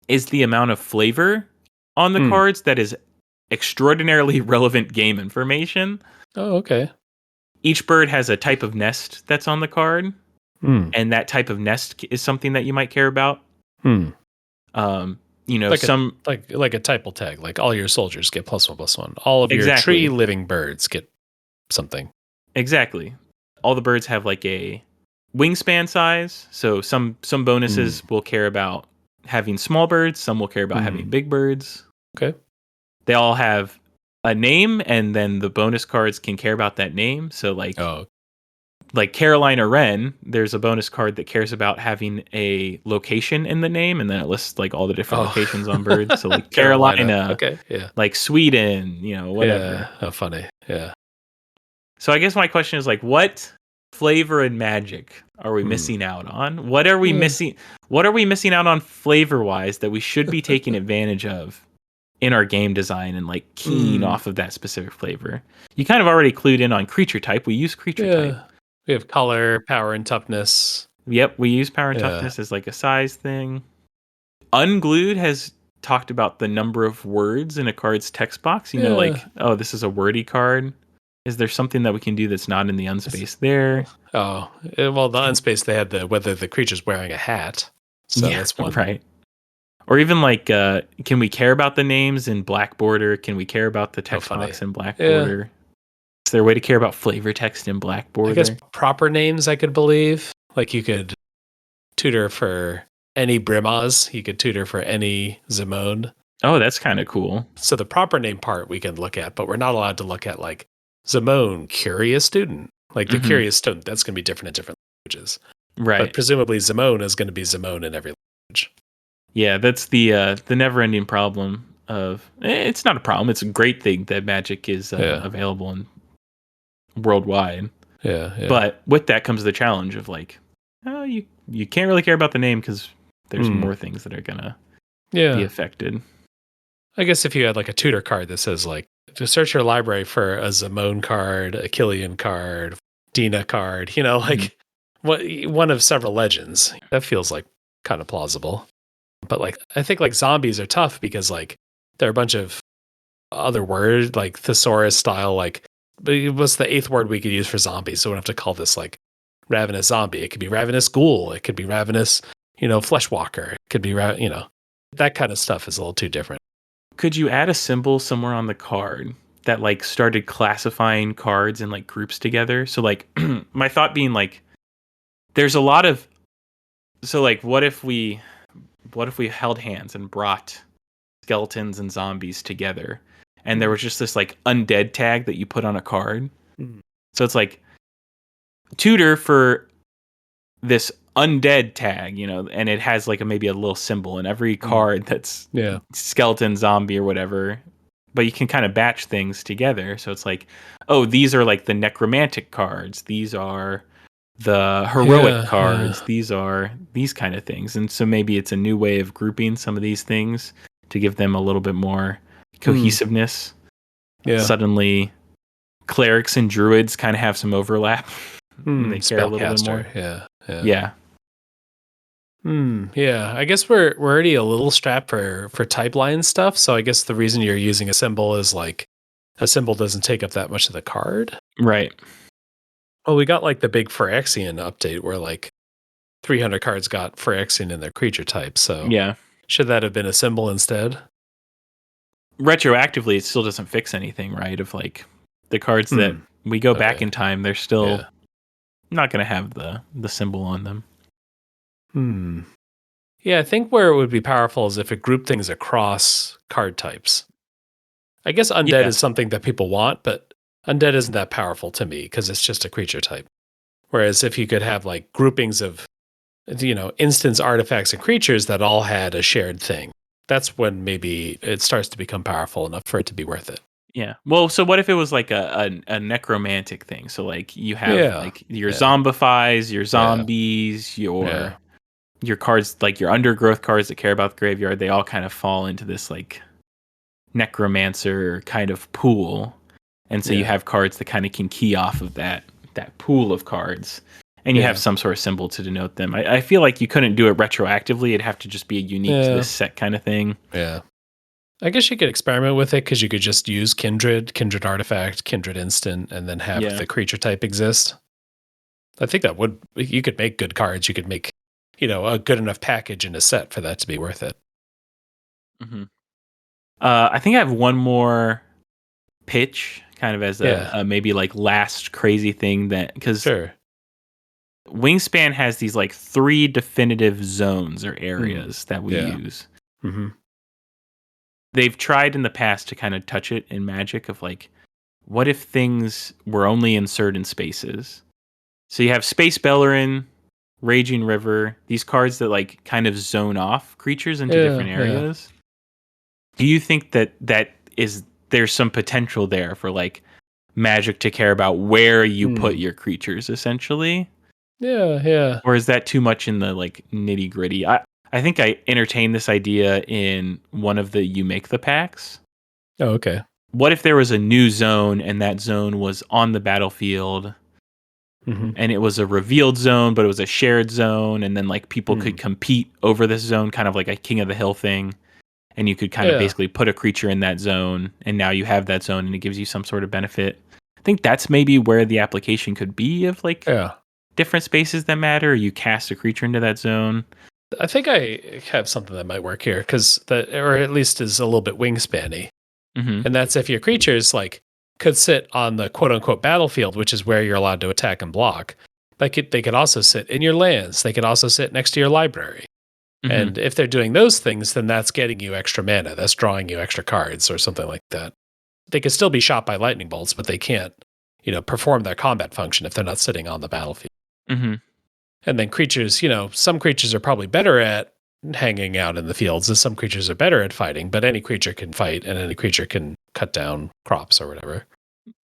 is the amount of flavor on the cards that is extraordinarily relevant game information. Oh, okay. Each bird has a type of nest that's on the card, and that type of nest is something that you might care about. Like some like a typal tag, like all your soldiers get +1/+1. All of your tree living birds get something. Exactly. All the birds have like a wingspan size. So some bonuses will care about having small birds. Some will care about having big birds. Okay. They all have a name, and then the bonus cards can care about that name. So like Carolina Wren, there's a bonus card that cares about having a location in the name, and then it lists like all the different locations on birds. So like Carolina, okay, yeah, like Sweden, whatever. Yeah, how funny, yeah. So I guess my question is like, what flavor and magic are we missing out on? What are we missing? What are we missing out on flavor wise that we should be taking advantage of in our game design and like keying off of that specific flavor? You kind of already clued in on creature type. We use creature type. We have color, power, and toughness. Yep, we use power and toughness as like a size thing. Unglued has talked about the number of words in a card's text box. Like, oh, this is a wordy card. Is there something that we can do that's not in the unspace there? Oh, well, the unspace, they had whether the creature's wearing a hat. So that's one. Right. Or even like, can we care about the names in black border? Can we care about the text box in black border? Is there a way to care about flavor text in black border? I guess proper names, I could believe. Like you could tutor for any Brimaz. You could tutor for any Zimone. Oh, that's kind of cool. So the proper name part we can look at, but we're not allowed to look at like Zimone, curious student. Like the curious student, that's going to be different in different languages. Right. But presumably Zimone is going to be Zimone in every language. Yeah, that's the never-ending problem of... It's not a problem. It's a great thing that Magic is available in worldwide. Yeah. But with that comes the challenge of like, you can't really care about the name because there's more things that are gonna be affected. I guess if you had like a tutor card that says like, to search your library for a Zimone card, a Killian card, Dina card, one of several legends, that feels like kind of plausible. But like, I think like zombies are tough because like there are a bunch of other words like thesaurus style, like what's the 8th word we could use for zombies? So we don't have to call this like ravenous zombie. It could be ravenous ghoul. It could be ravenous, fleshwalker. It could be, that kind of stuff is a little too different. Could you add a symbol somewhere on the card that like started classifying cards in like groups together? So like my thought being like, there's a lot of, so like, what if we held hands and brought skeletons and zombies together, and there was just this like undead tag that you put on a card. So it's like tutor for this undead tag, and it has like maybe a little symbol in every card that's skeleton, zombie, or whatever. But you can kind of batch things together. So it's like, oh, these are like the necromantic cards. These are the heroic cards. These are these kind of things. And so maybe it's a new way of grouping some of these things to give them a little bit more cohesiveness. Suddenly clerics and druids kind of have some overlap. They care a little bit more. Yeah. Yeah, I guess we're already a little strapped for type line stuff. So I guess the reason you're using a symbol is like a symbol doesn't take up that much of the card. Right. Well, we got like the big Phyrexian update where like 300 cards got Phyrexian in their creature type. So Yeah. should that have been a symbol instead? Retroactively, it still doesn't fix anything, right? Of like the cards that we go back in time, they're still not going to have the symbol on them. Yeah, I think where it would be powerful is if it grouped things across card types. I guess undead is something that people want, but undead isn't that powerful to me because it's just a creature type. Whereas if you could have like groupings of, instants, artifacts, and creatures that all had a shared thing, that's when maybe it starts to become powerful enough for it to be worth it. Yeah. Well, so what if it was like a necromantic thing? So like you have like your zombifies, your zombies, your cards, like your undergrowth cards that care about the graveyard, they all kind of fall into this like necromancer kind of pool. And so you have cards that kind of can key off of that pool of cards. And you have some sort of symbol to denote them. I feel like you couldn't do it retroactively. It'd have to just be a unique to this set kind of thing. Yeah. I guess you could experiment with it because you could just use Kindred Artifact, Kindred Instant, and then have the creature type exist. I think you could make good cards. You could make, a good enough package in a set for that to be worth it. Mm-hmm. I think I have one more pitch kind of as a maybe like last crazy thing because Wingspan has these like 3 definitive zones or areas that we use. Mm-hmm. They've tried in the past to kind of touch it in Magic of like, what if things were only in certain spaces? So you have Space Bellerin, Raging River, these cards that like kind of zone off creatures into different areas. Do you think that there's some potential there for like Magic to care about where you put your creatures essentially? Yeah. Or is that too much in the like nitty gritty? I think I entertained this idea in one of the You Make the packs. Oh, okay. What if there was a new zone and that zone was on the battlefield and it was a revealed zone, but it was a shared zone, and then like people could compete over this zone, kind of like a King of the Hill thing, and you could kind of basically put a creature in that zone, and now you have that zone and it gives you some sort of benefit. I think that's maybe where the application could be of like different spaces that matter. You cast a creature into that zone. I think I have something that might work here or at least is a little bit wingspan-y. And that's if your creatures like could sit on the quote unquote battlefield, which is where you're allowed to attack and block. They could also sit in your lands. They could also sit next to your library. And if they're doing those things, then that's getting you extra mana. That's drawing you extra cards or something like that. They could still be shot by lightning bolts, but they can't, perform their combat function if they're not sitting on the battlefield. And then creatures, some creatures are probably better at hanging out in the fields and some creatures are better at fighting, but any creature can fight and any creature can cut down crops or whatever.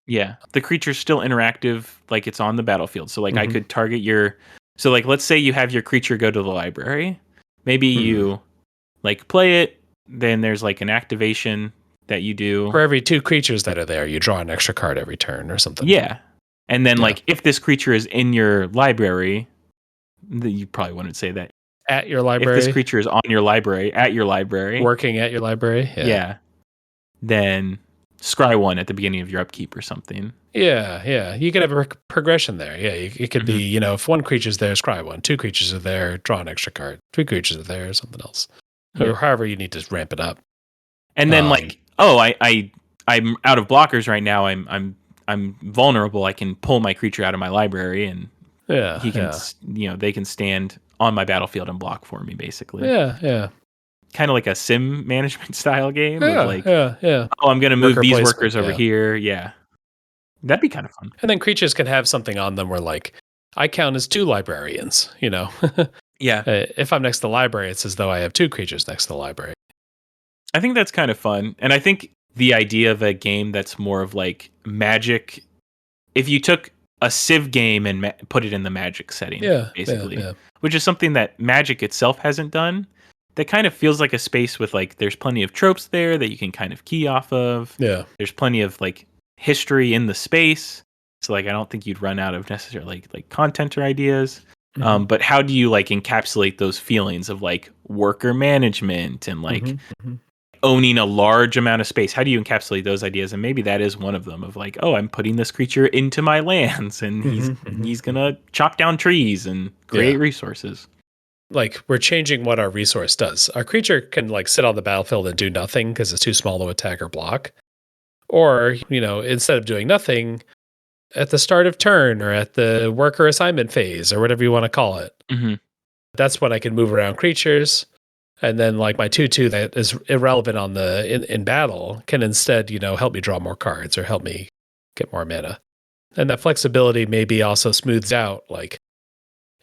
Yeah. The creature's still interactive, like it's on the battlefield. So like I could target so like let's say you have your creature go to the library. Maybe you like play it, then there's like an activation that you do. For every 2 creatures that are there, you draw an extra card every turn or something. Yeah. And then like if this creature is in your library, you probably wouldn't say that. At your library? If this creature is on your library, at your library. Working at your library? Yeah. Then scry 1 at the beginning of your upkeep or something. Yeah. You could have a progression there. Yeah, it could be, if 1 creature's there, scry 1. 2 creatures are there, draw an extra card. 3 creatures are there, something else. Or however you need to ramp it up. And then I'm out of blockers right now. I'm vulnerable. I can pull my creature out of my library and he can they can stand on my battlefield and block for me basically. Yeah. Kind of like a sim management style game. Yeah. Oh, I'm going to move these workers over here. Yeah. That'd be kind of fun. And then creatures can have something on them where like, I count as 2 librarians, Yeah. If I'm next to the library, it's as though I have 2 creatures next to the library. I think that's kind of fun. And I think the idea of a game that's more of like Magic, if you took a Civ game and put it in the Magic setting, basically, which is something that Magic itself hasn't done, that kind of feels like a space with like, there's plenty of tropes there that you can kind of key off of. Yeah. There's plenty of like history in the space. So like, I don't think you'd run out of necessarily like content or ideas. But how do you like encapsulate those feelings of like worker management and like owning a large amount of space? How do you encapsulate those ideas? And maybe that is one of them of like, oh, I'm putting this creature into my lands and he's gonna chop down trees and create resources. Like, we're changing what our resource does. Our creature can like sit on the battlefield and do nothing because it's too small to attack or block. Or, instead of doing nothing, at the start of turn or at the worker assignment phase or whatever you want to call it. That's when I can move around creatures. And then like my 2/2 that is irrelevant on in battle can instead, help me draw more cards or help me get more mana. And that flexibility maybe also smooths out like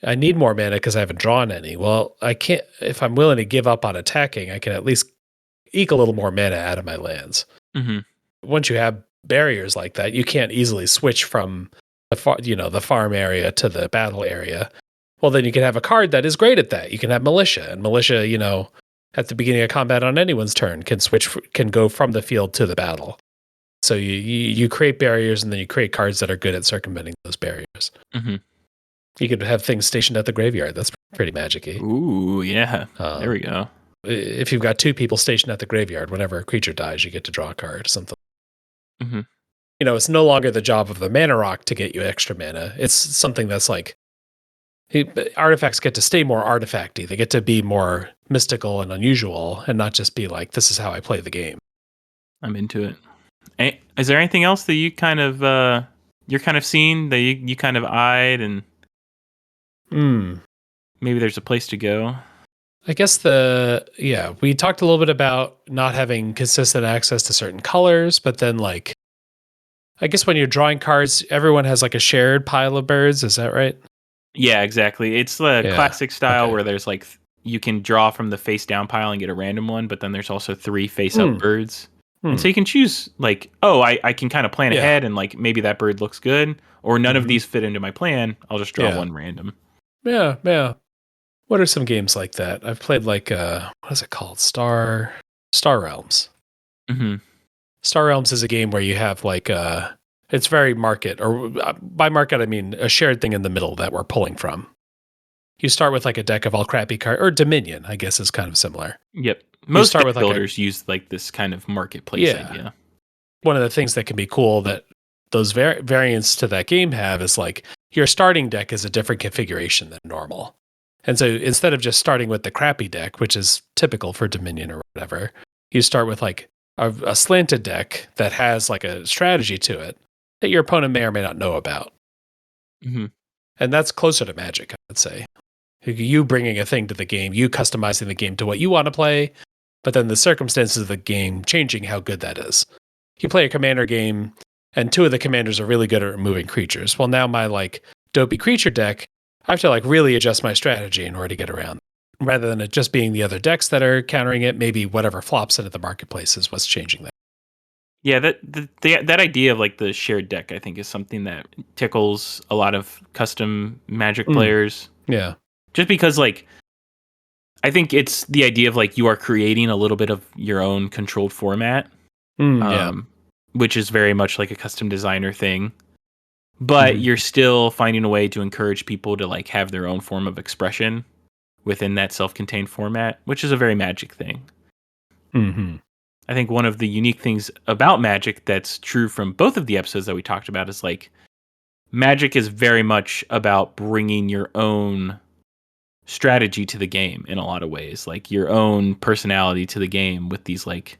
I need more mana because I haven't drawn any. Well, I can't, if I'm willing to give up on attacking, I can at least eke a little more mana out of my lands. Once you have barriers like that, you can't easily switch from the farm area to the battle area. Well, then you can have a card that is great at that. You can have militia, and militia, at the beginning of combat on anyone's turn can go from the field to the battle. So you create barriers, and then you create cards that are good at circumventing those barriers. You could have things stationed at the graveyard. That's pretty magic-y. Ooh, yeah. There we go. If you've got 2 people stationed at the graveyard, whenever a creature dies, you get to draw a card, something. It's no longer the job of the mana rock to get you extra mana. It's something that's like artifacts get to stay more artifacty. They get to be more mystical and unusual, and not just be like, this is how I play the game. I'm into it. Is there anything else that you kind of you're kind of seeing that you kind of eyed and maybe there's a place to go? I guess we talked a little bit about not having consistent access to certain colors, but then like, I guess when you're drawing cards, everyone has like a shared pile of birds. Is that right? Yeah, exactly. It's the classic style where there's like, you can draw from the face down pile and get a random one, but then there's also 3 face up birds. And so you can choose like, oh, I can kind of plan ahead and like, maybe that bird looks good, or none of these fit into my plan. I'll just draw one random. Yeah. What are some games like that? I've played like, what is it called? Star Realms. Star Realms is a game where you have like, it's very market, or by market, I mean a shared thing in the middle that we're pulling from. You start with like a deck of all crappy cards, or Dominion, I guess is kind of similar. Yep. Most deck builders use like this kind of marketplace idea. One of the things that can be cool that those variants to that game have is like your starting deck is a different configuration than normal. And so instead of just starting with the crappy deck, which is typical for Dominion or whatever, you start with like a slanted deck that has like a strategy to it that your opponent may or may not know about. And that's closer to Magic, I would say. You bringing a thing to the game, you customizing the game to what you want to play, but then the circumstances of the game changing how good that is. You play a commander game, and 2 of the commanders are really good at removing creatures. Well, now my like dopey creature deck, I have to like really adjust my strategy in order to get around. Rather than it just being the other decks that are countering it, maybe whatever flops into the marketplace is what's changing that. Yeah, that idea of like the shared deck, I think, is something that tickles a lot of custom Magic players. Yeah. Just because like, I think it's the idea of like you are creating a little bit of your own controlled format, which is very much like a custom designer thing. But you're still finding a way to encourage people to like have their own form of expression within that self-contained format, which is a very Magic thing. I think one of the unique things about Magic that's true from both of the episodes that we talked about is like Magic is very much about bringing your own strategy to the game in a lot of ways, like your own personality to the game with these like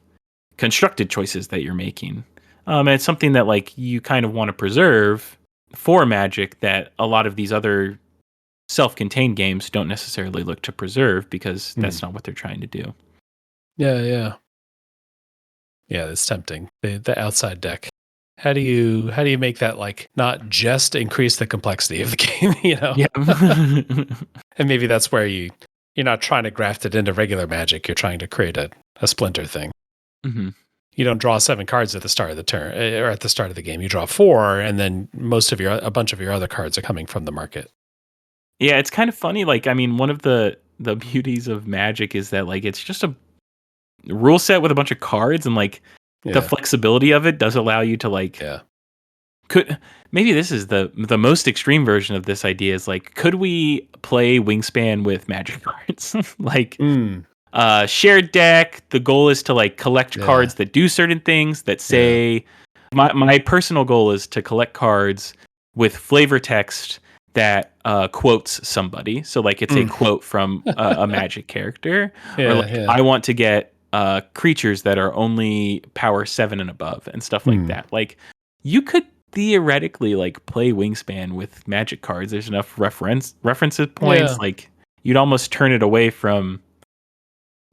constructed choices that you're making. And it's something that like you kind of want to preserve for Magic that a lot of these other self-contained games don't necessarily look to preserve because that's not what they're trying to do. Yeah, it's tempting. The outside deck. How do you make that like not just increase the complexity of the game, Yeah. And maybe that's where you're not trying to graft it into regular Magic. You're trying to create a splinter thing. You don't draw 7 cards at the start of the turn or at the start of the game. You draw 4, and then a bunch of your other cards are coming from the market. Yeah, it's kind of funny. Like, I mean, one of the beauties of Magic is that like it's just a rule set with a bunch of cards, and like the flexibility of it does allow you to like could maybe this is the most extreme version of this idea is like, could we play Wingspan with magic cards? Like shared deck. The goal is to like collect cards that do certain things that say my personal goal is to collect cards with flavor text that quotes somebody. So like it's a quote from a magic character. Or like I want to get creatures that are only power 7 and above and stuff like that. Like you could theoretically like play Wingspan with magic cards. There's enough references points. Like you'd almost turn it away from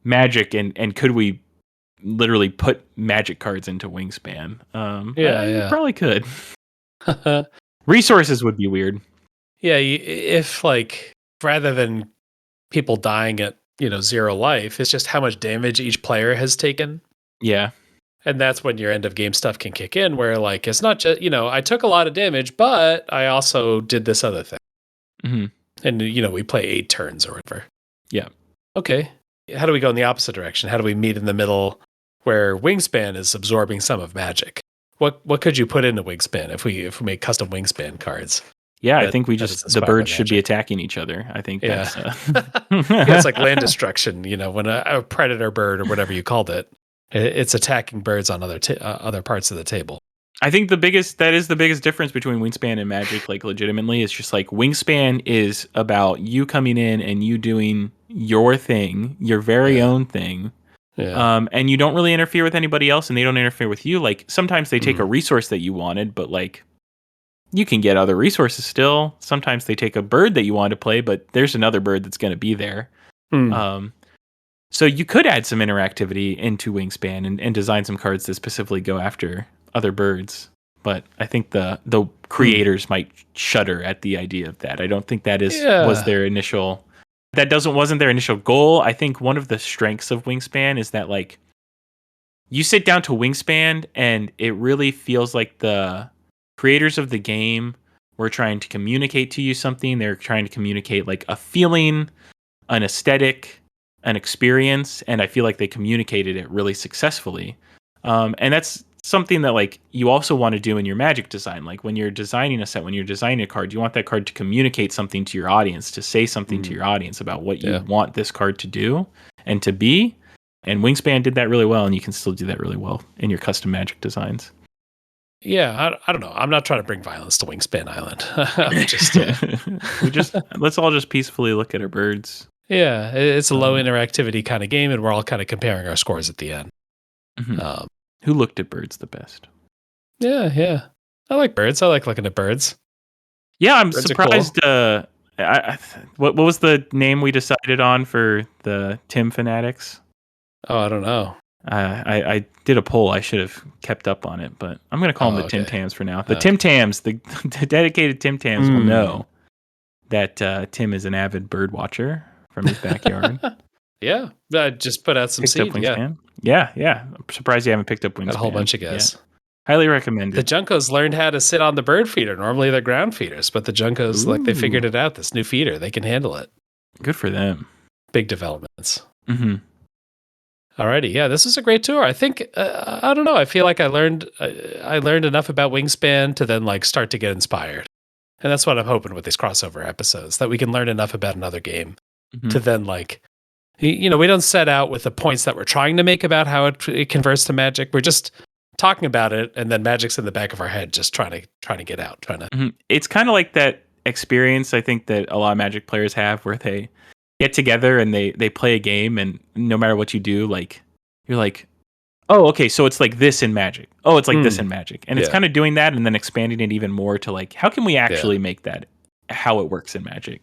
magic and could we literally put magic cards into Wingspan? You probably could. Resources would be weird. Yeah, if like rather than people dying at 0 life, it's just how much damage each player has taken. Yeah. And that's when your end of game stuff can kick in, where like it's not just I took a lot of damage, but I also did this other thing. And we play 8 turns or whatever. Yeah. Okay. How do we go in the opposite direction? How do we meet in the middle, where Wingspan is absorbing some of magic? What could you put into Wingspan if we make custom Wingspan cards? Yeah, I think the birds should be attacking each other. I think that's it's like land destruction. When a predator bird or whatever you called it, it's attacking birds on other parts of the table. I think the biggest difference between Wingspan and Magic, like legitimately, is just like Wingspan is about you coming in and you doing your thing, your very own thing. Yeah. And you don't really interfere with anybody else and they don't interfere with you. Like sometimes they take a resource that you wanted, but like you can get other resources still. Sometimes they take a bird that you want to play, but there's another bird that's going to be there. So you could add some interactivity into Wingspan and design some cards that specifically go after other birds. But I think the creators might shudder at the idea of that. I don't think that wasn't their initial goal. I think one of the strengths of Wingspan is that like you sit down to Wingspan and it really feels like the creators of the game were trying to communicate to you something. They're trying to communicate like a feeling, an aesthetic, an experience, and I feel like they communicated it really successfully. And that's something that like you also want to do in your Magic design. Like when you're designing a set, when you're designing a card, you want that card to communicate something to your audience, to say something to your audience about what you want this card to do and to be. And Wingspan did that really well, and you can still do that really well in your custom Magic designs. Yeah, I don't know. I'm not trying to bring violence to Wingspan Island. Let's all just peacefully look at our birds. Yeah, it's a low interactivity kind of game, and we're all kind of comparing our scores at the end. Who looked at birds the best? Yeah. I like birds. I like looking at birds. Yeah, I'm surprised. Cool. What was the name we decided on for the Tim fanatics? Oh, I don't know. I did a poll. I should have kept up on it, but I'm going to call them the Tim Tams for now. The Tim Tams, the dedicated Tim Tams will know that Tim is an avid bird watcher from his backyard. Yeah, I just put out some seed. Yeah. I'm surprised you haven't picked up Wingspan. Got a whole bunch of guys. Yeah. Highly recommended. The Junkos learned how to sit on the bird feeder. Normally they're ground feeders, but the Junkos, like they figured it out. This new feeder, they can handle it. Good for them. Big developments. Alrighty, yeah, this is a great tour. I think I don't know. I feel like I learned enough about Wingspan to then like start to get inspired, and that's what I'm hoping with these crossover episodes, that we can learn enough about another game to then like, we don't set out with the points that we're trying to make about how it converts to Magic. We're just talking about it, and then Magic's in the back of our head, just trying to get out. It's kind of like that experience I think that a lot of Magic players have, where they get together and they play a game, and no matter what you do, like you're like, oh, okay, so it's like this in Magic. Oh, it's like this in Magic, and it's kind of doing that and then expanding it even more to like, how can we actually make that how it works in Magic?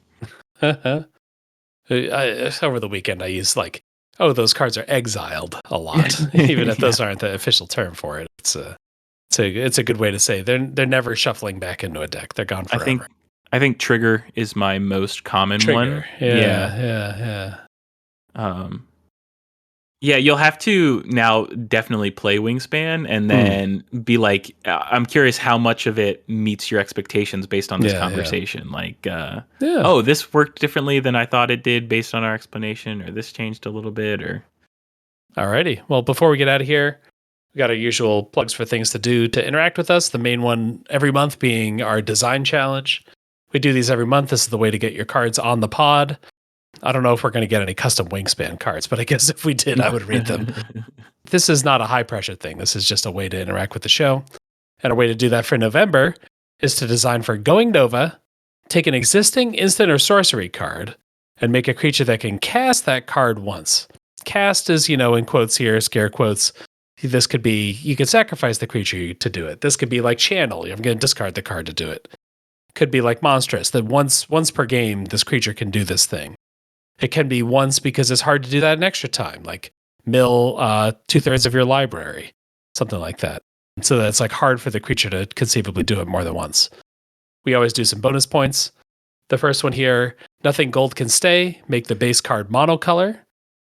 Over the weekend, I used like, oh, those cards are exiled a lot, even if those aren't the official term for it. It's a good way to say they're never shuffling back into a deck. They're gone forever. I think Trigger is my most common one. Yeah. Yeah, you'll have to now definitely play Wingspan and then be like, I'm curious how much of it meets your expectations based on this conversation. Like, oh, this worked differently than I thought it did based on our explanation, or this changed a little bit, or. Alrighty. Well, before we get out of here, We got our usual plugs for things to do to interact with us. The main one every month being our design challenge. We do these every month. This is the way to get your cards on the pod. I don't know if we're going to get any custom Wingspan cards, but I guess if we did, I would read them. This is not a high pressure thing. This is just a way to interact with the show. And a way to do that for November is to design for Going Nova, take an existing instant or sorcery card, and make a creature that can cast that card once. Cast is, in quotes here, scare quotes. This could be, you could sacrifice the creature to do it. This could be like Channel. I'm going to discard the card to do it. Could be like Monstrous, that once per game, this creature can do this thing. It can be once because it's hard to do that an extra time, like mill 2/3 of your library, something like that. So that it's like hard for the creature to conceivably do it more than once. We always do some bonus points. The first one here, nothing gold can stay, make the base card monocolor.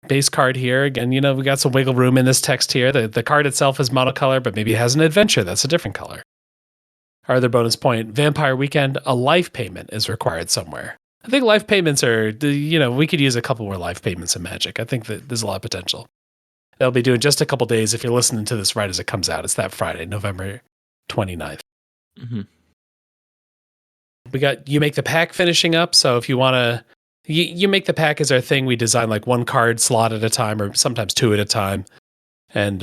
Base card here, again, we got some wiggle room in this text here. The card itself is monocolor, but maybe it has an adventure that's a different color. Our other bonus point, Vampire Weekend, a life payment is required somewhere. I think life payments are, we could use a couple more life payments in Magic. I think that there's a lot of potential. They'll be doing just a couple days if you're listening to this right as it comes out. It's that Friday, November 29th. Mm-hmm. We got You Make the Pack finishing up. So if you want to, You Make the Pack is our thing. We design like one card slot at a time or sometimes two at a time. And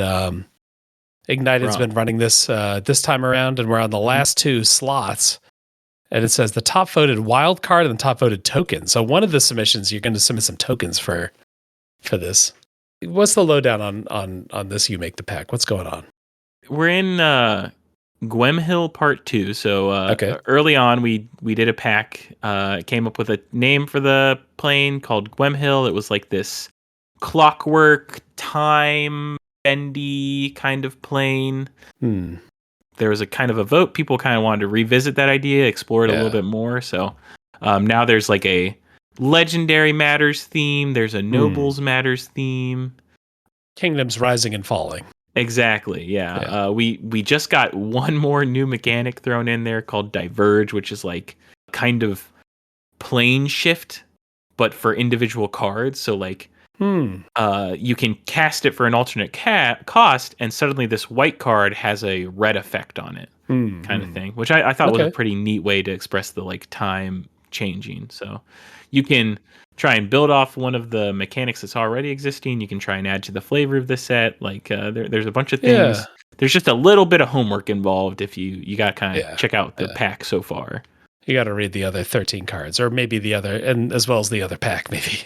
Ignited's been running this time around, and we're on the last two slots. And it says the top voted wild card and the top voted token. So one of the submissions, you're going to submit some tokens for this. What's the lowdown on this You Make the Pack? What's going on? We're in Gwemhill Part 2. So early on, we did a pack. Came up with a name for the plane called Gwemhill. It was like this clockwork, time bendy kind of plane. There was a kind of a vote. People kind of wanted to revisit that idea, explore it a little bit more. So now there's like a Legendary Matters theme. There's a Nobles Matters theme. Kingdoms rising and falling. Exactly, yeah. We just got one more new mechanic thrown in there called Diverge, which is like kind of plane shift, but for individual cards. So like you can cast it for an alternate cost, and suddenly this white card has a red effect on it, kind of thing, which I thought was a pretty neat way to express the like time changing. So you can try and build off one of the mechanics that's already existing. You can try and add to the flavor of the set. Like there's a bunch of things. Yeah. There's just a little bit of homework involved if you got to kind of check out the pack so far. You got to read the other 13 cards, or maybe the other, and as well as the other pack, maybe.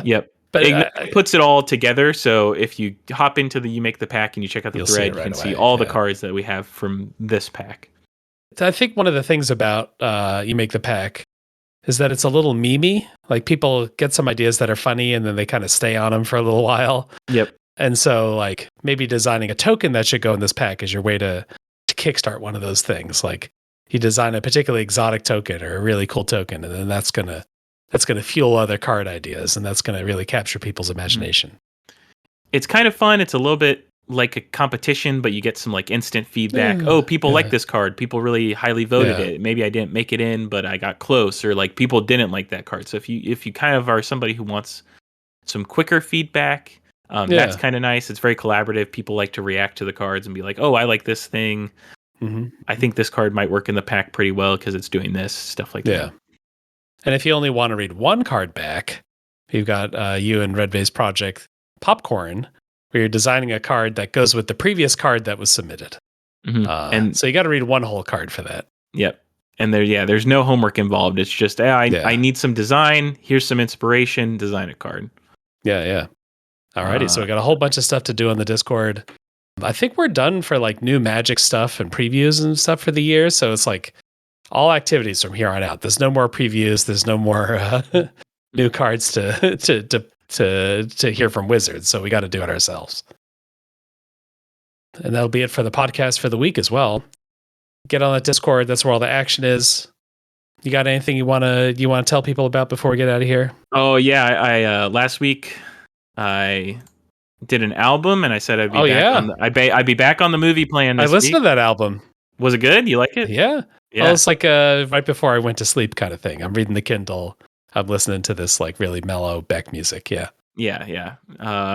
Yep. But it puts it all together. So if you hop into the You Make the Pack and you check out the thread, you can see all the cards that we have from this pack. I think one of the things about You Make the Pack is that it's a little memey. Like people get some ideas that are funny and then they kind of stay on them for a little while. Yep. And so like maybe designing a token that should go in this pack is your way to kickstart one of those things. Like you design a particularly exotic token or a really cool token, and then that's going to fuel other card ideas, and that's going to really capture people's imagination. It's kind of fun. It's a little bit like a competition, but you get some like instant feedback. Oh, people like this card. People really highly voted it. Maybe I didn't make it in, but I got close, or like people didn't like that card. So if you kind of are somebody who wants some quicker feedback, that's kind of nice. It's very collaborative. People like to react to the cards and be like, oh, I like this thing. I think this card might work in the pack pretty well because it's doing this, stuff like that. And if you only want to read one card back, you've got you and Red Vase Project Popcorn, where you're designing a card that goes with the previous card that was submitted. And so you got to read one whole card for that. Yep. And there's no homework involved. It's just, I need some design. Here's some inspiration. Design a card. Yeah. Alrighty. So we got a whole bunch of stuff to do on the Discord. I think we're done for like new Magic stuff and previews and stuff for the year. So it's like all activities from here on out. There's no more previews. There's no more new cards to hear from Wizards. So we got to do it ourselves. And that'll be it for the podcast for the week as well. Get on that Discord. That's where all the action is. You got anything you want to tell people about before we get out of here? Oh yeah, I last week I did an album, and I said I'd be I'd be back on the movie plan this week. I listened to that album. Was it good? You like it? Yeah. Well, it's like right before I went to sleep kind of thing. I'm reading the Kindle. I'm listening to this like really mellow Beck music. Yeah. Yeah.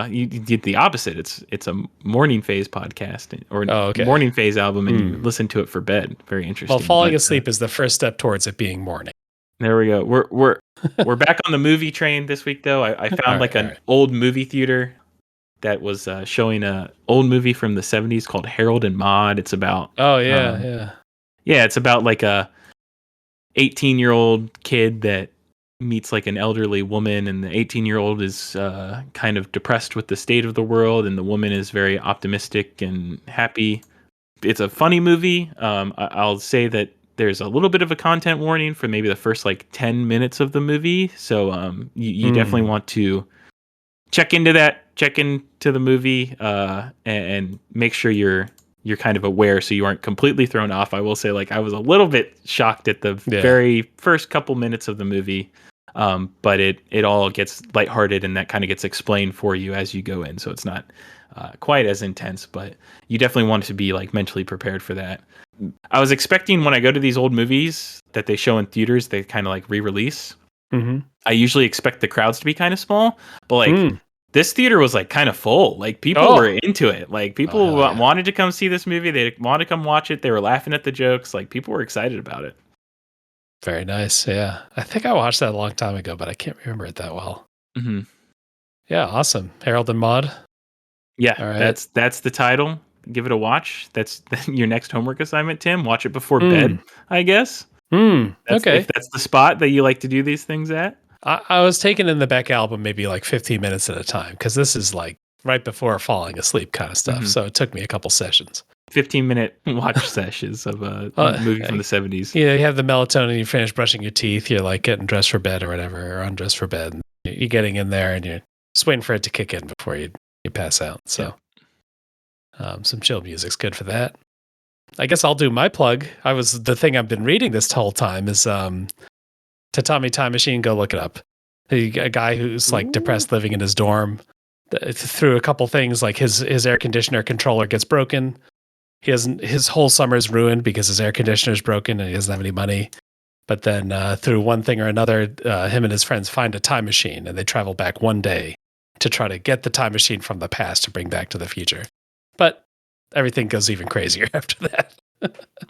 You did the opposite. It's a morning phase podcast or Okay. morning phase album, and you listen to it for bed. Very interesting. Well, falling asleep is the first step towards it being morning. There we go. We're back on the movie train this week, though. I found an old movie theater that was showing a old movie from the 70s called Harold and Maude. It's about it's about like a 18-year-old kid that meets like an elderly woman, and the 18-year-old is kind of depressed with the state of the world, and the woman is very optimistic and happy. It's a funny movie. I'll say that there's a little bit of a content warning for maybe the first like 10 minutes of the movie, so you definitely want to check into the movie and make sure you're kind of aware so you aren't completely thrown off. I will say, like, I was a little bit shocked at the very first couple minutes of the movie, but it all gets lighthearted, and that kind of gets explained for you as you go in, so it's not quite as intense, but you definitely want to be like mentally prepared for that. I was expecting when I go to these old movies that they show in theaters, they kind of like re-release. Mm-hmm. I usually expect the crowds to be kind of small, but like this theater was like kind of full. Like people were into it. Like people wanted to come see this movie. They wanted to come watch it. They were laughing at the jokes. Like people were excited about it. Very nice. Yeah. I think I watched that a long time ago, but I can't remember it that well. Mm-hmm. Yeah. Awesome. Harold and Maude. Yeah. All right. That's the title. Give it a watch. That's your next homework assignment, Tim. Watch it before bed, I guess. Okay. If that's the spot that you like to do these things at. I was taking in the Beck album maybe like 15 minutes at a time, because this is like right before falling asleep kind of stuff. So it took me a couple sessions. 15-minute watch sessions of a movie from the 70s. Yeah, you have the melatonin, you finish brushing your teeth, you're like getting dressed for bed or whatever, or undressed for bed. And you're getting in there and you're just waiting for it to kick in before you pass out. So some chill music's good for that. I guess I'll do my plug. The thing I've been reading this whole time is Tatami Time Machine. Go look it up. A guy who's like depressed living in his dorm through a couple things, like his air conditioner controller gets broken. His whole summer is ruined because his air conditioner is broken and he doesn't have any money. But then through one thing or another, him and his friends find a time machine, and they travel back one day to try to get the time machine from the past to bring back to the future. But everything goes even crazier after that.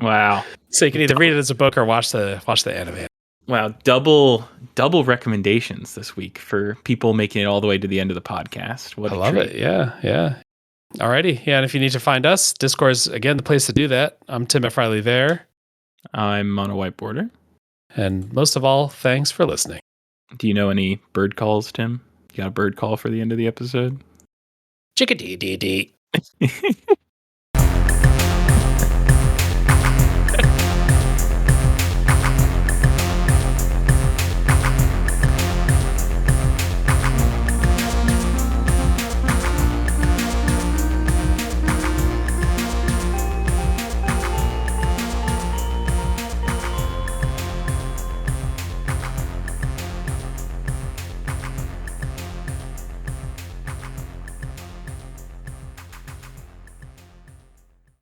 Wow. So you can either read it as a book or watch the anime. Wow, double recommendations this week for people making it all the way to the end of the podcast. What I love it. Yeah. Alrighty. Yeah, and if you need to find us, Discord's again the place to do that. I'm Tim F. Riley there. I'm on a whiteboarder. And most of all, thanks for listening. Do you know any bird calls, Tim? You got a bird call for the end of the episode? Chickadee-dee-dee.